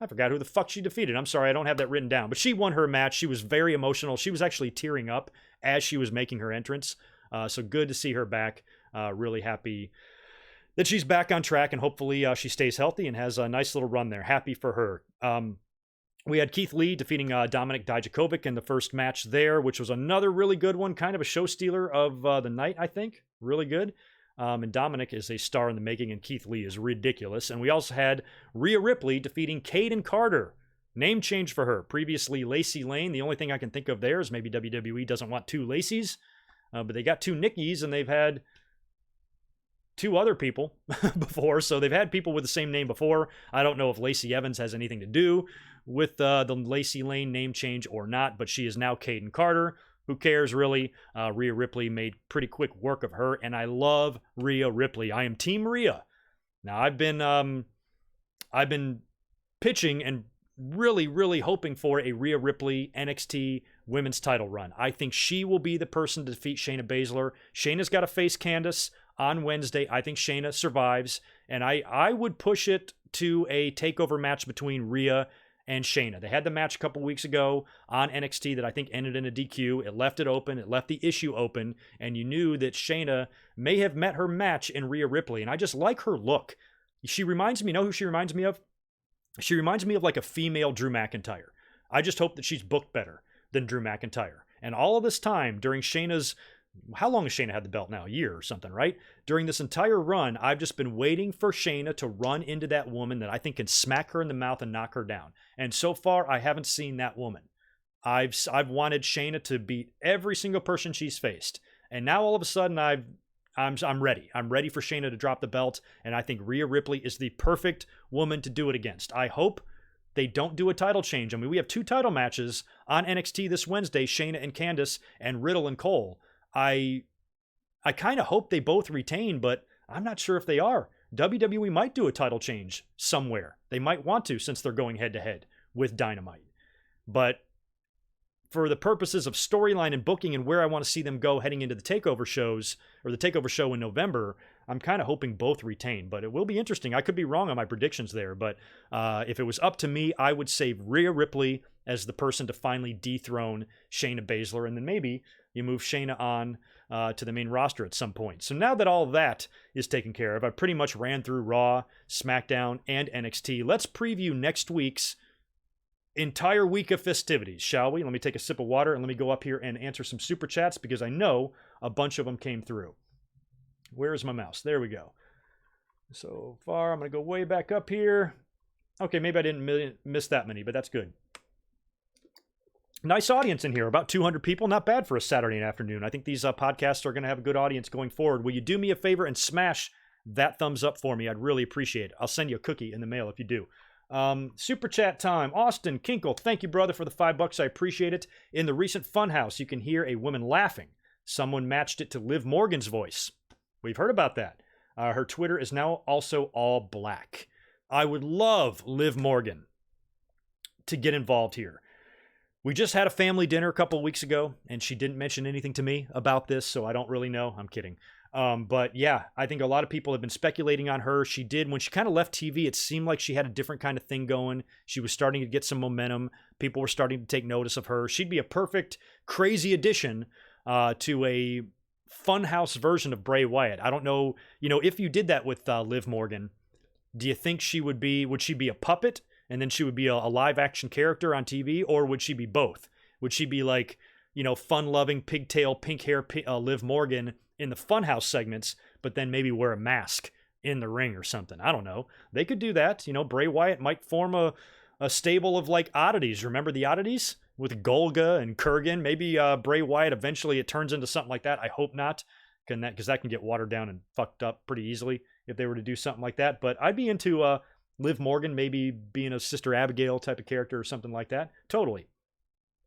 I forgot who the fuck she defeated. I'm sorry, I don't have that written down. But she won her match. She was very emotional. She was actually tearing up as she was making her entrance. So good to see her back. Really happy that she's back on track, and hopefully she stays healthy and has a nice little run there. Happy for her. We had Keith Lee defeating Dominik Dijakovic in the first match there, which was another really good one. Kind of a show stealer of the night, I think. Really good. And Dominik is a star in the making, and Keith Lee is ridiculous. And we also had Rhea Ripley defeating Kaden Carter. Name change for her. Previously, Lacey Lane. The only thing I can think of there is maybe WWE doesn't want 2 Lacey's. But they got 2 Nickies, and they've had 2 other people before. So they've had people with the same name before. I don't know if Lacey Evans has anything to do with the Lacey Lane name change or not, but she is now Kaden Carter. Who cares, really? Rhea Ripley made pretty quick work of her, and I love Rhea Ripley. I am Team Rhea. Now, I've been pitching and really hoping for a Rhea Ripley NXT women's title run. I think she will be the person to defeat Shayna Baszler. Shayna's got to face Candice on Wednesday. I think Shayna survives, and I would push it to a takeover match between Rhea and Shayna. They had the match a couple weeks ago on NXT that I think ended in a DQ. It left it open. It left the issue open. And you knew that Shayna may have met her match in Rhea Ripley. And I just like her look. She reminds me, you know who she reminds me of? She reminds me of like a female Drew McIntyre. I just hope that she's booked better than Drew McIntyre. And all of this time during Shayna's, how long has Shayna had the belt now? A year or something, right? During this entire run, I've just been waiting for Shayna to run into that woman that I think can smack her in the mouth and knock her down. And so far, I haven't seen that woman. I've wanted Shayna to beat every single person she's faced. And now all of a sudden, I'm ready. I'm ready for Shayna to drop the belt. And I think Rhea Ripley is the perfect woman to do it against. I hope they don't do a title change. I mean, we have 2 title matches on NXT this Wednesday, Shayna and Candice and Riddle and Cole. I kind of hope they both retain, but I'm not sure if they are. WWE might do a title change somewhere. They might want to, since they're going head-to-head with Dynamite. But for the purposes of storyline and booking and where I want to see them go heading into the TakeOver shows, or the TakeOver show in November, I'm kind of hoping both retain. But it will be interesting. I could be wrong on my predictions there, but if it was up to me, I would save Rhea Ripley as the person to finally dethrone Shayna Baszler, and then maybe you move Shayna on to the main roster at some point. So now that all that is taken care of, I pretty much ran through Raw, SmackDown, and NXT. Let's preview next week's entire week of festivities, shall we? Let me take a sip of water and let me go up here and answer some super chats because I know a bunch of them came through. Where is my mouse? There we go. So far, I'm going to go way back up here. Okay, maybe I didn't miss that many, but that's good. Nice audience in here, about 200 people. Not bad for a Saturday afternoon. I think these podcasts are going to have a good audience going forward. Will you do me a favor and smash that thumbs up for me? I'd really appreciate it. I'll send you a cookie in the mail if you do. Super chat time. Austin Kinkle, thank you, brother, for the $5. I appreciate it. In the recent Funhouse, you can hear a woman laughing. Someone matched it to Liv Morgan's voice. We've heard about that. Her Twitter is now also all black. I would love Liv Morgan to get involved here. We just had a family dinner a couple of weeks ago, and she didn't mention anything to me about this, so I don't really know. I'm kidding. But yeah, I think a lot of people have been speculating on her. She did, when she kind of left TV, it seemed like she had a different kind of thing going. She was starting to get some momentum. People were starting to take notice of her. She'd be a perfect, crazy addition to a Funhouse version of Bray Wyatt. I don't know, if you did that with Liv Morgan, do you think would she be a puppet? And then she would be a live action character on TV, or would she be both? Would she be like, fun-loving, pigtail, pink hair Liv Morgan in the Funhouse segments, but then maybe wear a mask in the ring or something? I don't know. They could do that. Bray Wyatt might form a stable of like oddities. Remember the oddities? with Golga and Kurgan. Maybe Bray Wyatt eventually it turns into something like that. I hope not, because that can get watered down and fucked up pretty easily if they were to do something like that. But I'd be into Liv Morgan maybe being a Sister Abigail type of character or something like that. Totally.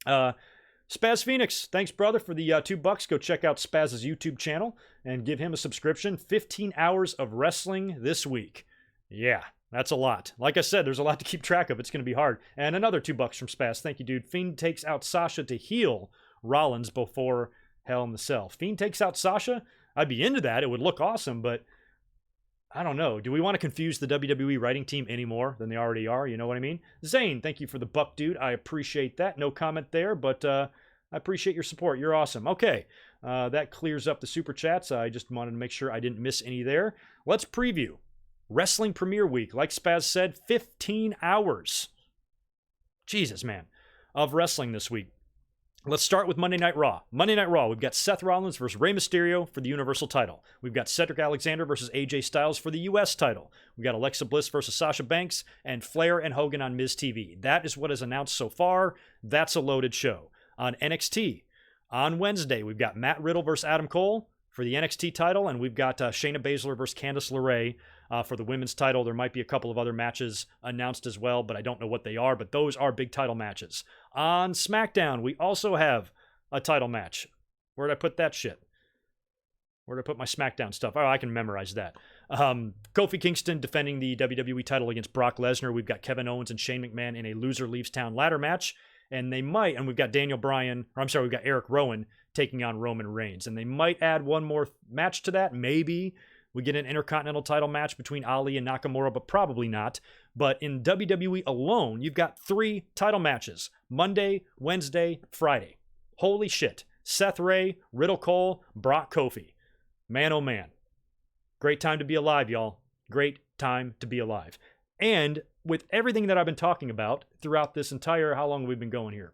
Spaz Phoenix, thanks, brother, for the $2. Go check out Spaz's YouTube channel and give him a subscription. 15 hours of wrestling this week. Yeah, that's a lot. Like I said, there's a lot to keep track of. It's going to be hard. And another $2 from Spaz. Thank you, dude. Fiend takes out Sasha to heal Rollins before Hell in the Cell. Fiend takes out Sasha? I'd be into that. It would look awesome, but I don't know. Do we want to confuse the WWE writing team any more than they already are? You know what I mean? Zane, thank you for the buck, dude. I appreciate that. No comment there, but I appreciate your support. You're awesome. Okay, that clears up the super chats. I just wanted to make sure I didn't miss any there. Let's preview Wrestling Premiere Week. Like Spaz said, 15 hours. Jesus, man, of wrestling this week. Let's start with Monday Night Raw. Monday Night Raw, we've got Seth Rollins versus Rey Mysterio for the Universal title. We've got Cedric Alexander versus AJ Styles for the US title. We've got Alexa Bliss versus Sasha Banks and Flair and Hogan on Miz TV. That is what is announced so far. That's a loaded show. On NXT, on Wednesday, we've got Matt Riddle versus Adam Cole for the NXT title, and we've got Shayna Baszler versus Candice LeRae for the women's title. There might be a couple of other matches announced as well, but I don't know what they are, but those are big title matches. On SmackDown, we also have a title match. Where did I put that shit? Where did I put my SmackDown stuff? Oh, I can memorize that. Kofi Kingston defending the WWE title against Brock Lesnar. We've got Kevin Owens and Shane McMahon in a loser leaves town ladder match. And we've got we've got Eric Rowan taking on Roman Reigns. And they might add one more match to that. Maybe we get an Intercontinental title match between Ali and Nakamura, but probably not. But in WWE alone, you've got 3 title matches. Monday, Wednesday, Friday. Holy shit. Seth Ray, Riddle Cole, Brock Kofi. Man, oh man. Great time to be alive, y'all. Great time to be alive. And with everything that I've been talking about throughout this entire, how long have we been going here?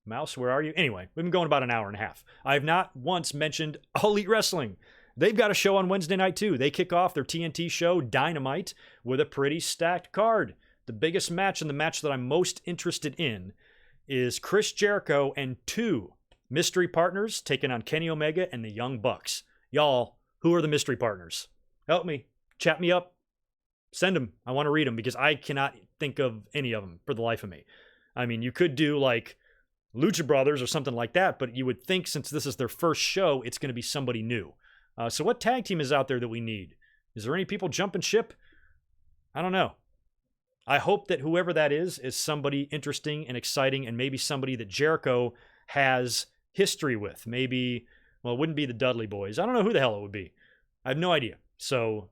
Mouse, where are you? Anyway, we've been going about an hour and a half. I have not once mentioned Elite Wrestling. They've got a show on Wednesday night too. They kick off their TNT show, Dynamite, with a pretty stacked card. The biggest match and the match that I'm most interested in is Chris Jericho and 2 mystery partners taking on Kenny Omega and the Young Bucks. Y'all, who are the mystery partners? Help me. Chat me up. Send them. I want to read them because I cannot think of any of them for the life of me. I mean, you could do like Lucha Brothers or something like that, but you would think since this is their first show, it's going to be somebody new. So what tag team is out there that we need? Is there any people jumping ship? I don't know. I hope that whoever that is somebody interesting and exciting and maybe somebody that Jericho has history with. Maybe, well, it wouldn't be the Dudley Boys. I don't know who the hell it would be. I have no idea. So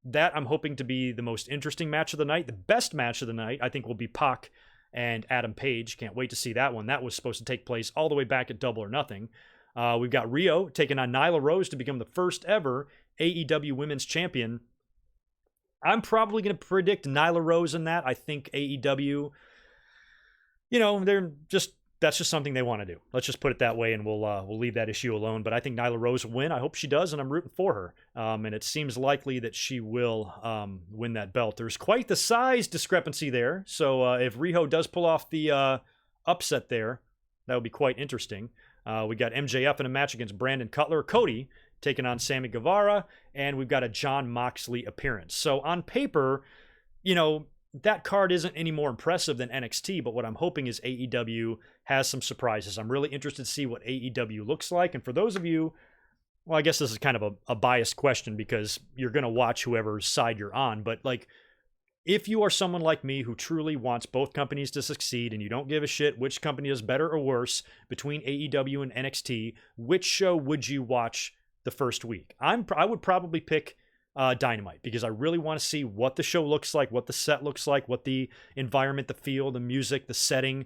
that I'm hoping to be the most interesting match of the night. The best match of the night, I think, will be Pac and Adam Page. Can't wait to see that one. That was supposed to take place all the way back at Double or Nothing. We've got Rio taking on Nyla Rose to become the first ever AEW Women's Champion. I'm probably going to predict Nyla Rose in that. I think AEW, that's just something they want to do. Let's just put it that way, and we'll leave that issue alone. But I think Nyla Rose will win. I hope she does, and I'm rooting for her. And it seems likely that she will win that belt. There's quite the size discrepancy there. So if Riho does pull off the upset there, that would be quite interesting. We got MJF in a match against Brandon Cutler. Cody taking on Sammy Guevara. And we've got a Jon Moxley appearance. So on paper, that card isn't any more impressive than NXT, but what I'm hoping is AEW has some surprises. I'm really interested to see what AEW looks like. And for those of you, well, I guess this is kind of a biased question because you're going to watch whoever's side you're on. But if you are someone like me who truly wants both companies to succeed and you don't give a shit which company is better or worse between AEW and NXT, which show would you watch the first week? I would probably pick Dynamite because I really want to see what the show looks like, what the set looks like, what the environment, the feel, the music, the setting,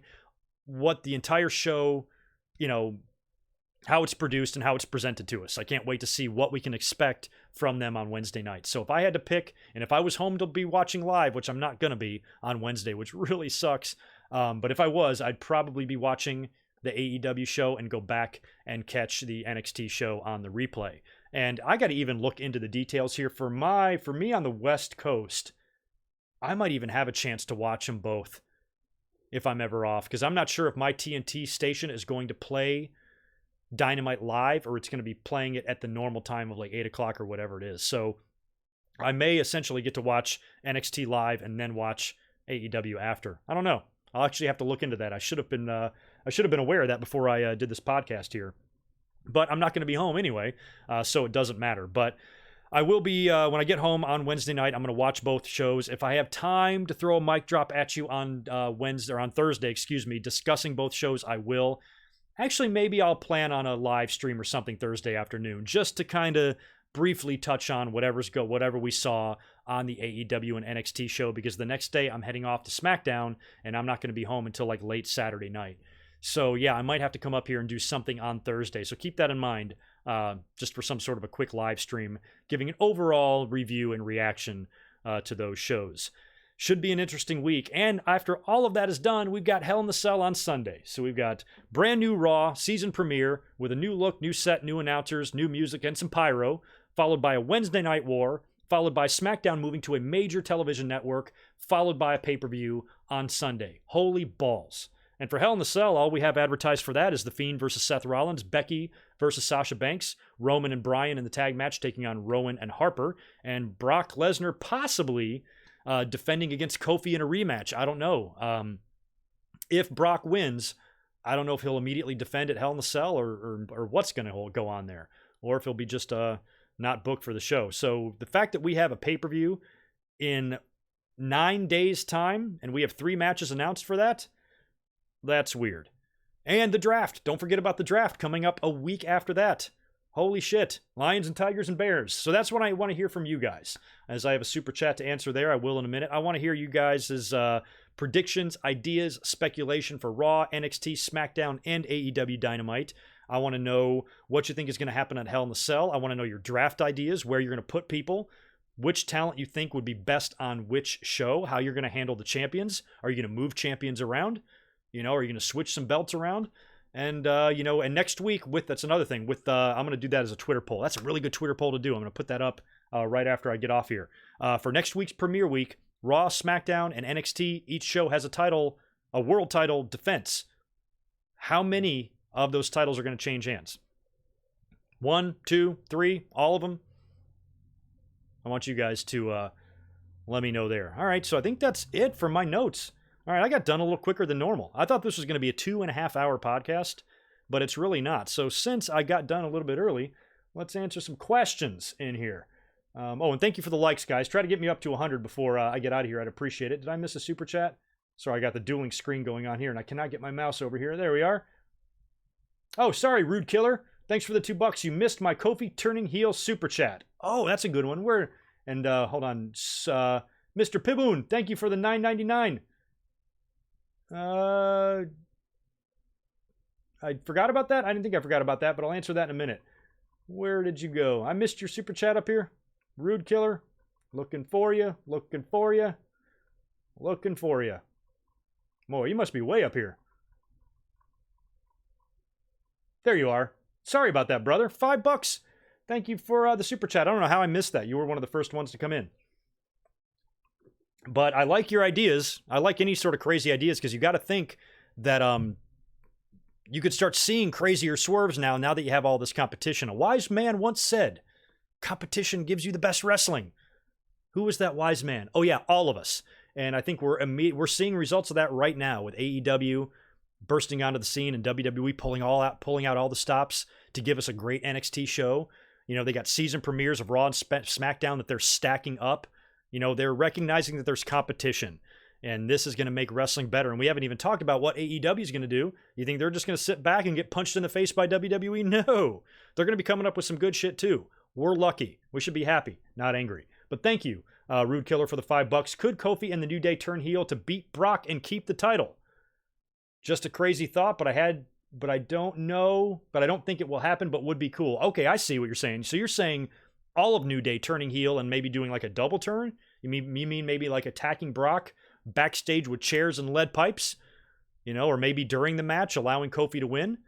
what the entire show, how it's produced and how it's presented to us. I can't wait to see what we can expect from them on Wednesday night. So if I had to pick, and if I was home to be watching live, which I'm not going to be on Wednesday, which really sucks, but if I was, I'd probably be watching the AEW show and go back and catch the NXT show on the replay. And I got to even look into the details here. For me on the West Coast, I might even have a chance to watch them both if I'm ever off, because I'm not sure if my TNT station is going to play Dynamite live or it's going to be playing it at the normal time of like 8 o'clock or whatever it is. So I may essentially get to watch NXT live and then watch AEW after. I don't know. I'll actually have to look into that. I should have been aware of that before I did this podcast here. But I'm not going to be home anyway, so it doesn't matter. But I will be, when I get home on Wednesday night, I'm going to watch both shows. If I have time to throw a mic drop at you on Thursday, discussing both shows, I will. Actually, maybe I'll plan on a live stream or something Thursday afternoon, just to kind of briefly touch on whatever we saw on the AEW and NXT show, because the next day I'm heading off to SmackDown, and I'm not going to be home until like late Saturday night. So yeah, I might have to come up here and do something on Thursday. So keep that in mind, just for some sort of a quick live stream, giving an overall review and reaction to those shows. Should be an interesting week. And after all of that is done, we've got Hell in the Cell on Sunday. So we've got brand new Raw season premiere with a new look, new set, new announcers, new music, and some pyro, followed by a Wednesday Night War, followed by SmackDown moving to a major television network, followed by a pay-per-view on Sunday. Holy balls. And for Hell in the Cell, all we have advertised for that is The Fiend versus Seth Rollins, Becky versus Sasha Banks, Roman and Bryan in the tag match taking on Rowan and Harper, and Brock Lesnar possibly defending against Kofi in a rematch. I don't know. If Brock wins, I don't know if he'll immediately defend at Hell in the Cell or what's going to go on there, or if he'll be just not booked for the show. So the fact that we have a pay-per-view in 9 days' time and we have 3 matches announced for that, that's weird. And the draft. Don't forget about the draft coming up a week after that. Holy shit. Lions and Tigers and Bears. So that's what I want to hear from you guys. As I have a super chat to answer there, I will in a minute. I want to hear you guys' predictions, ideas, speculation for Raw, NXT, SmackDown, and AEW Dynamite. I want to know what you think is going to happen at Hell in the Cell. I want to know your draft ideas, where you're going to put people, which talent you think would be best on which show, how you're going to handle the champions. Are you going to move champions around? Are you going to switch some belts around? And, and next week, that's another thing. I'm going to do that as a Twitter poll. That's a really good Twitter poll to do. I'm going to put that up right after I get off here. For next week's premiere week, Raw, SmackDown, and NXT, each show has a world title defense. How many of those titles are going to change hands? 1, 2, 3, all of them? I want you guys to let me know there. All right, so I think that's it for my notes. All right, I got done a little quicker than normal. I thought this was going to be a 2.5-hour podcast, but it's really not. So since I got done a little bit early, let's answer some questions in here. And thank you for the likes, guys. Try to get me up to 100 before I get out of here. I'd appreciate it. Did I miss a super chat? Sorry, I got the dueling screen going on here, and I cannot get my mouse over here. There we are. Oh, sorry, Rude Killer. Thanks for the $2. You missed my Kofi turning heel super chat. Oh, that's a good one. Hold on. Mr. Piboon, thank you for the $9.99. I forgot about that? I didn't think I forgot about that, but I'll answer that in a minute. Where did you go? I missed your super chat up here. Rude Killer. Looking for you. Looking for you. Looking for you. Boy, you must be way up here. There you are. Sorry about that, brother. $5. Thank you for the super chat. I don't know how I missed that. You were one of the first ones to come in. But I like your ideas. I like any sort of crazy ideas, because you got to think that you could start seeing crazier swerves now that you have all this competition. A wise man once said, competition gives you the best wrestling. Who was that wise man? Oh yeah, all of us. And I think we're seeing results of that right now with AEW bursting onto the scene and WWE pulling out all the stops to give us a great NXT show. They got season premieres of Raw and SmackDown that they're stacking up. They're recognizing that there's competition, and this is going to make wrestling better. And we haven't even talked about what AEW is going to do. You think they're just going to sit back and get punched in the face by WWE? No. They're going to be coming up with some good shit too. We're lucky. We should be happy, not angry. But thank you, Rude Killer, for the $5. Could Kofi and the New Day turn heel to beat Brock and keep the title? Just a crazy thought, but I don't know. But I don't think it will happen, but would be cool. Okay, I see what you're saying. So you're saying all of New Day turning heel and maybe doing like a double turn? You mean maybe like attacking Brock backstage with chairs and lead pipes? Or maybe during the match allowing Kofi to win?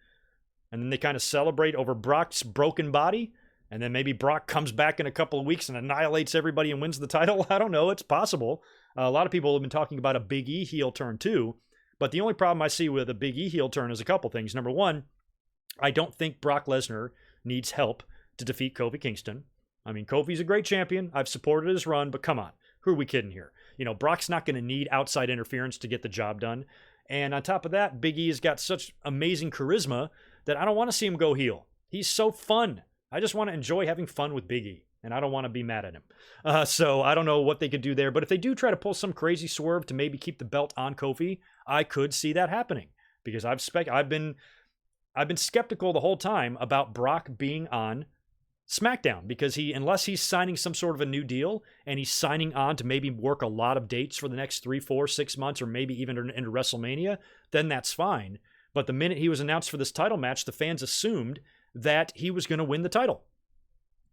And then they kind of celebrate over Brock's broken body? And then maybe Brock comes back in a couple of weeks and annihilates everybody and wins the title? I don't know. It's possible. A lot of people have been talking about a Big E heel turn too. But the only problem I see with a Big E heel turn is a couple things. Number one, I don't think Brock Lesnar needs help to defeat Kofi Kingston. I mean, Kofi's a great champion. I've supported his run, but come on. Who are we kidding here? Brock's not going to need outside interference to get the job done. And on top of that, Big E has got such amazing charisma that I don't want to see him go heel. He's so fun. I just want to enjoy having fun with Big E, and I don't want to be mad at him. So I don't know what they could do there, but if they do try to pull some crazy swerve to maybe keep the belt on Kofi, I could see that happening because I've been skeptical the whole time about Brock being on SmackDown because unless he's signing some sort of a new deal and he's signing on to maybe work a lot of dates for the next 3, 4, 6 months or maybe even into WrestleMania, then that's fine. But the minute he was announced for this title match, the fans assumed that he was going to win the title.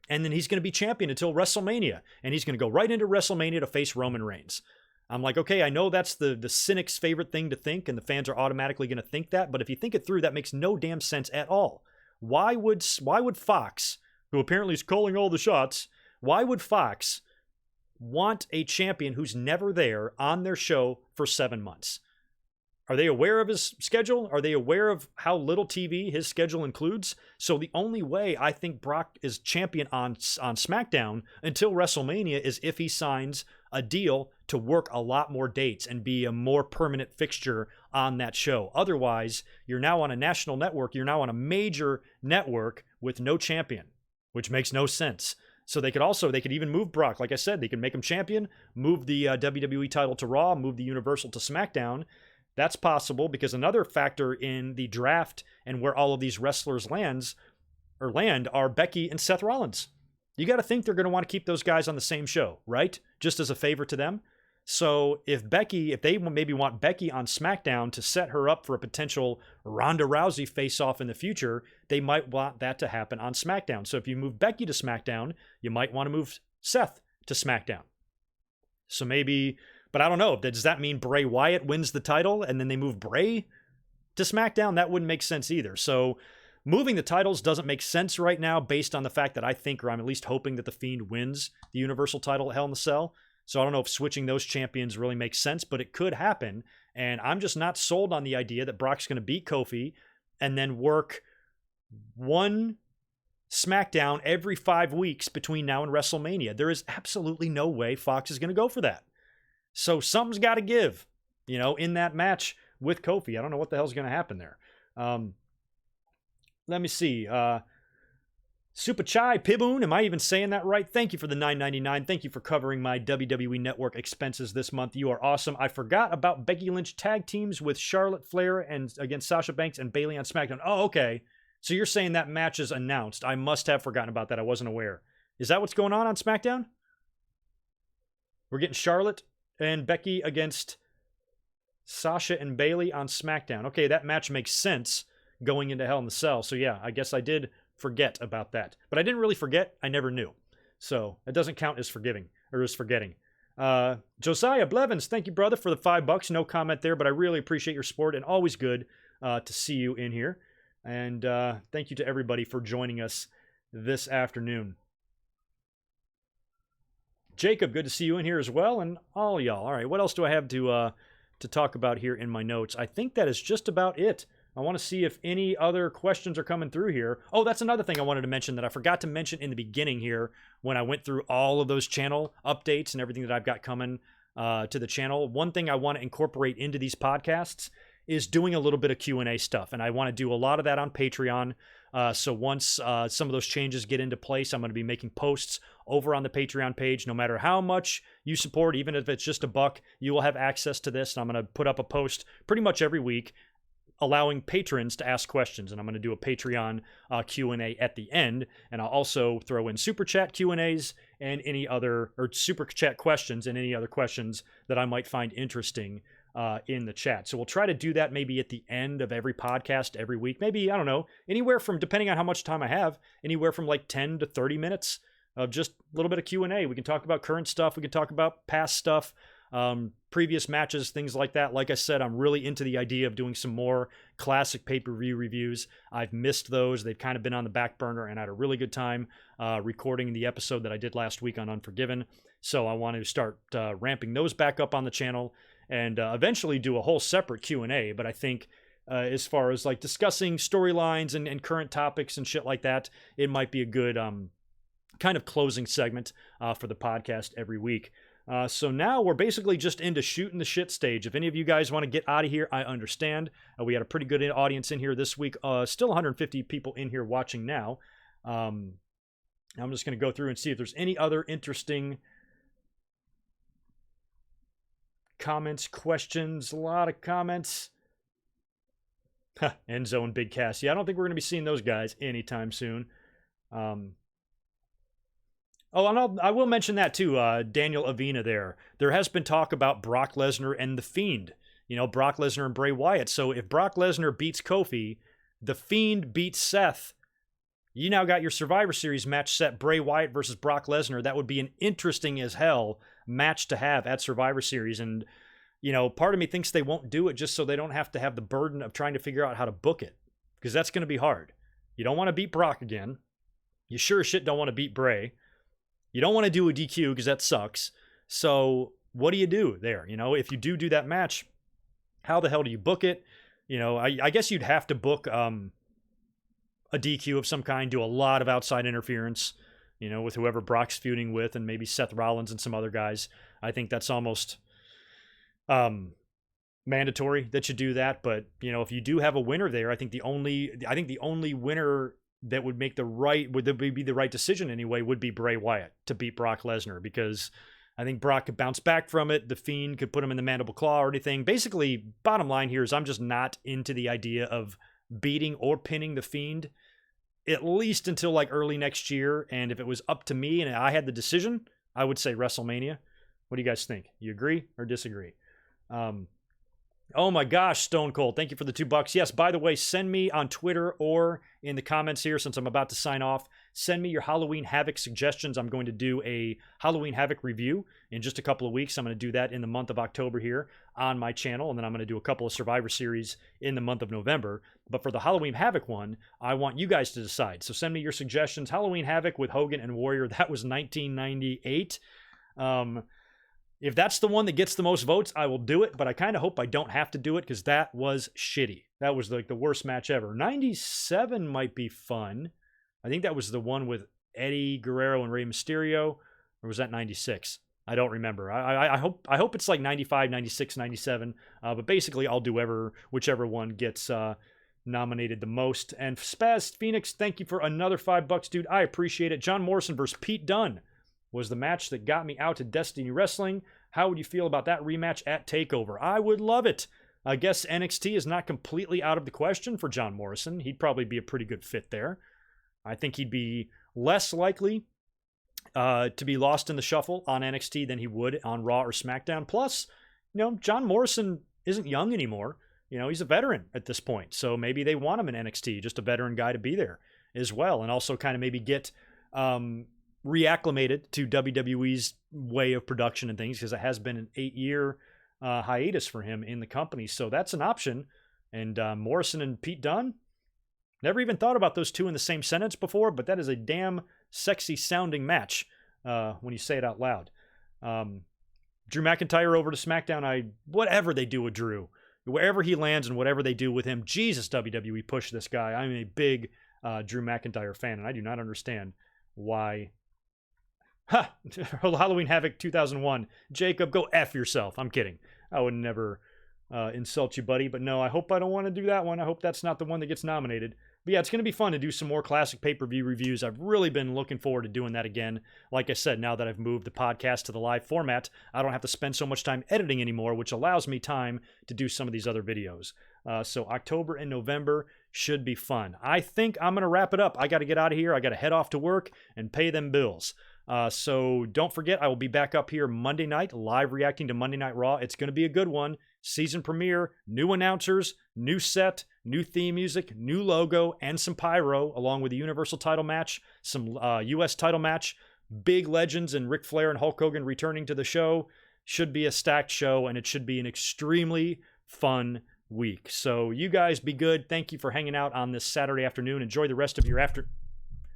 And then he's going to be champion until WrestleMania. And he's going to go right into WrestleMania to face Roman Reigns. I'm like, okay, I know that's the cynic's favorite thing to think, and the fans are automatically going to think that. But if you think it through, that makes no damn sense at all. Why would Fox, who apparently is calling all the shots, why would Fox want a champion who's never there on their show for 7 months? Are they aware of his schedule? Are they aware of how little TV his schedule includes? So the only way I think Brock is champion on SmackDown until WrestleMania is if he signs a deal to work a lot more dates and be a more permanent fixture on that show. Otherwise, you're now on a national network. You're now on a major network with no champion, which makes no sense. So they could even move Brock. Like I said, they could make him champion, move the WWE title to Raw, move the Universal to SmackDown. That's possible because another factor in the draft and where all of these wrestlers land are Becky and Seth Rollins. You got to think they're going to want to keep those guys on the same show, right? Just as a favor to them. So if they maybe want Becky on SmackDown to set her up for a potential Ronda Rousey face-off in the future, they might want that to happen on SmackDown. So if you move Becky to SmackDown, you might want to move Seth to SmackDown. So maybe... But I don't know. Does that mean Bray Wyatt wins the title and then they move Bray to SmackDown? That wouldn't make sense either. So moving the titles doesn't make sense right now based on the fact that I think, or I'm at least hoping, that The Fiend wins the Universal title at Hell in a Cell. So I don't know if switching those champions really makes sense, but it could happen. And I'm just not sold on the idea that Brock's going to beat Kofi and then work one SmackDown every 5 weeks between now and WrestleMania. There is absolutely no way Fox is going to go for that. So something's got to give, in that match with Kofi. I don't know what the hell's going to happen there. Let me see. Super Chai Piboon, am I even saying that right? Thank you for the $9.99. Thank you for covering my WWE Network expenses this month. You are awesome. I forgot about Becky Lynch tag teams with Charlotte Flair and against Sasha Banks and Bayley on SmackDown. Oh, okay. So you're saying that match is announced. I must have forgotten about that. I wasn't aware. Is that what's going on SmackDown? We're getting Charlotte and Becky against Sasha and Bayley on SmackDown. Okay, that match makes sense going into Hell in the Cell. So yeah, I guess I did forget about that. But I didn't really forget. I never knew. So it doesn't count as forgetting. Josiah Blevins, thank you, brother, for the $5. No comment there, but I really appreciate your support and always good to see you in here. And thank you to everybody for joining us this afternoon. Jacob, good to see you in here as well, and all y'all. All right, what else do I have to talk about here in my notes? I think that is just about it. I want to see if any other questions are coming through here. Oh, that's another thing I wanted to mention that I forgot to mention in the beginning here when I went through all of those channel updates and everything that I've got coming to the channel. One thing I want to incorporate into these podcasts is doing a little bit of Q&A stuff, and I want to do a lot of that on Patreon. So once some of those changes get into place, I'm going to be making posts over on the Patreon page. No matter how much you support, even if it's just $1, you will have access to this. And I'm going to put up a post pretty much every week allowing patrons to ask questions. And I'm going to do a Patreon Q&A at the end. And I'll also throw in Super Chat Q&As and Super Chat questions and any other questions that I might find interesting in the chat. So we'll try to do that maybe at the end of every podcast every week. Maybe, I don't know, anywhere from, depending on how much time I have, anywhere from like 10 to 30 minutes of just a little bit of Q&A. We can talk about current stuff. We can talk about past stuff, previous matches, things like that. Like I said, I'm really into the idea of doing some more classic pay-per-view reviews. I've missed those. They've kind of been on the back burner, and I had a really good time recording the episode that I did last week on Unforgiven. So I want to start ramping those back up on the channel. and eventually do a whole separate Q&A. But I think as far as like discussing storylines and current topics and shit like that, it might be a good kind of closing segment for the podcast every week. So now we're basically just into shooting the shit stage. If any of you guys want to get out of here, I understand. We had a pretty good audience in here this week. Still 150 people in here watching now. I'm just going to go through and see if there's any other interesting comments, questions. A lot of comments. Enzo and Big Cass. Yeah, I don't think we're going to be seeing those guys anytime soon. Oh, and I will mention that too, Daniel Avina there. There has been talk about Brock Lesnar and The Fiend. You know, Brock Lesnar and Bray Wyatt. So if Brock Lesnar beats Kofi, The Fiend beats Seth, you now got your Survivor Series match set, Bray Wyatt versus Brock Lesnar. That would be an interesting as hell match to have at Survivor Series. And, you know, part of me thinks they won't do it just so they don't have to have the burden of trying to figure out how to book it. Because that's going to be hard. You don't want to beat Brock again. You sure as shit don't want to beat Bray. You don't want to do a DQ because that sucks. So what do you do there? You know, if you do that match, how the hell do you book it? You know, I guess you'd have to book a DQ of some kind, do a lot of outside interference, you know, with whoever Brock's feuding with and maybe Seth Rollins and some other guys. I think that's almost mandatory that you do that. But, you know, if you do have a winner there, I think the only winner that would make would be the right decision anyway, would be Bray Wyatt to beat Brock Lesnar, because I think Brock could bounce back from it. The Fiend could put him in the mandible claw or anything. Basically, bottom line here is I'm just not into the idea of beating or pinning the Fiend, at least until like early next year. And if it was up to me and I had the decision, I would say WrestleMania. What do you guys think? You agree or disagree? Oh my gosh, Stone Cold, thank you for the $2. Yes, by the way, send me on Twitter or in the comments here, since I'm about to sign off, send me your Halloween Havoc suggestions. I'm going to do a Halloween Havoc review in just a couple of weeks. I'm going to do that in the month of October here on my channel, and then I'm going to do a couple of Survivor Series in the month of November. But for the Halloween Havoc one, I want you guys to decide. So send me your suggestions. Halloween Havoc with Hogan and Warrior, that was 1998. If that's the one that gets the most votes, I will do it, but I kind of hope I don't have to do it because that was shitty. That was like the worst match ever. 97 might be fun. I think that was the one with Eddie Guerrero and Rey Mysterio, or was that 96? I don't remember. I hope it's like 95, 96, 97, but basically I'll do whichever one gets nominated the most. And Spaz Phoenix, thank you for another $5, dude. I appreciate it. John Morrison versus Pete Dunne was the match that got me out to Destiny Wrestling. How would you feel about that rematch at TakeOver? I would love it. I guess NXT is not completely out of the question for John Morrison. He'd probably be a pretty good fit there. I think he'd be less likely to be lost in the shuffle on NXT than he would on Raw or SmackDown. Plus, you know, John Morrison isn't young anymore. You know, he's a veteran at this point. So maybe they want him in NXT, just a veteran guy to be there as well. And also kind of maybe get reacclimated to WWE's way of production and things, because it has been an 8-year hiatus for him in the company. So that's an option. And Morrison and Pete Dunne, never even thought about those two in the same sentence before, but that is a damn sexy sounding match when you say it out loud. Drew McIntyre over to SmackDown. Whatever they do with Drew, wherever he lands and whatever they do with him, Jesus, WWE push this guy. I'm a big Drew McIntyre fan, and I do not understand why. Halloween Havoc 2001. Jacob, go F yourself. I'm kidding. I would never insult you, buddy. But no, I hope I don't want to do that one. I hope that's not the one that gets nominated. But yeah, it's going to be fun to do some more classic pay-per-view reviews. I've really been looking forward to doing that again. Like I said, now that I've moved the podcast to the live format, I don't have to spend so much time editing anymore, which allows me time to do some of these other videos. So October and November should be fun. I think I'm going to wrap it up. I got to get out of here. I got to head off to work and pay them bills. So don't forget, I will be back up here Monday night, live reacting to Monday Night Raw. It's going to be a good one. Season premiere, new announcers, new set, new theme music, new logo, and some pyro, along with the Universal title match, some U.S. title match, big legends and Ric Flair and Hulk Hogan returning to the show. Should be a stacked show, and it should be an extremely fun week. So you guys be good. Thank you for hanging out on this Saturday afternoon. Enjoy the rest of your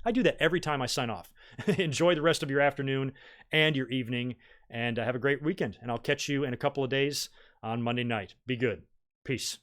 I do that every time I sign off. Enjoy the rest of your afternoon and your evening, and have a great weekend. And I'll catch you in a couple of days on Monday night. Be good. Peace.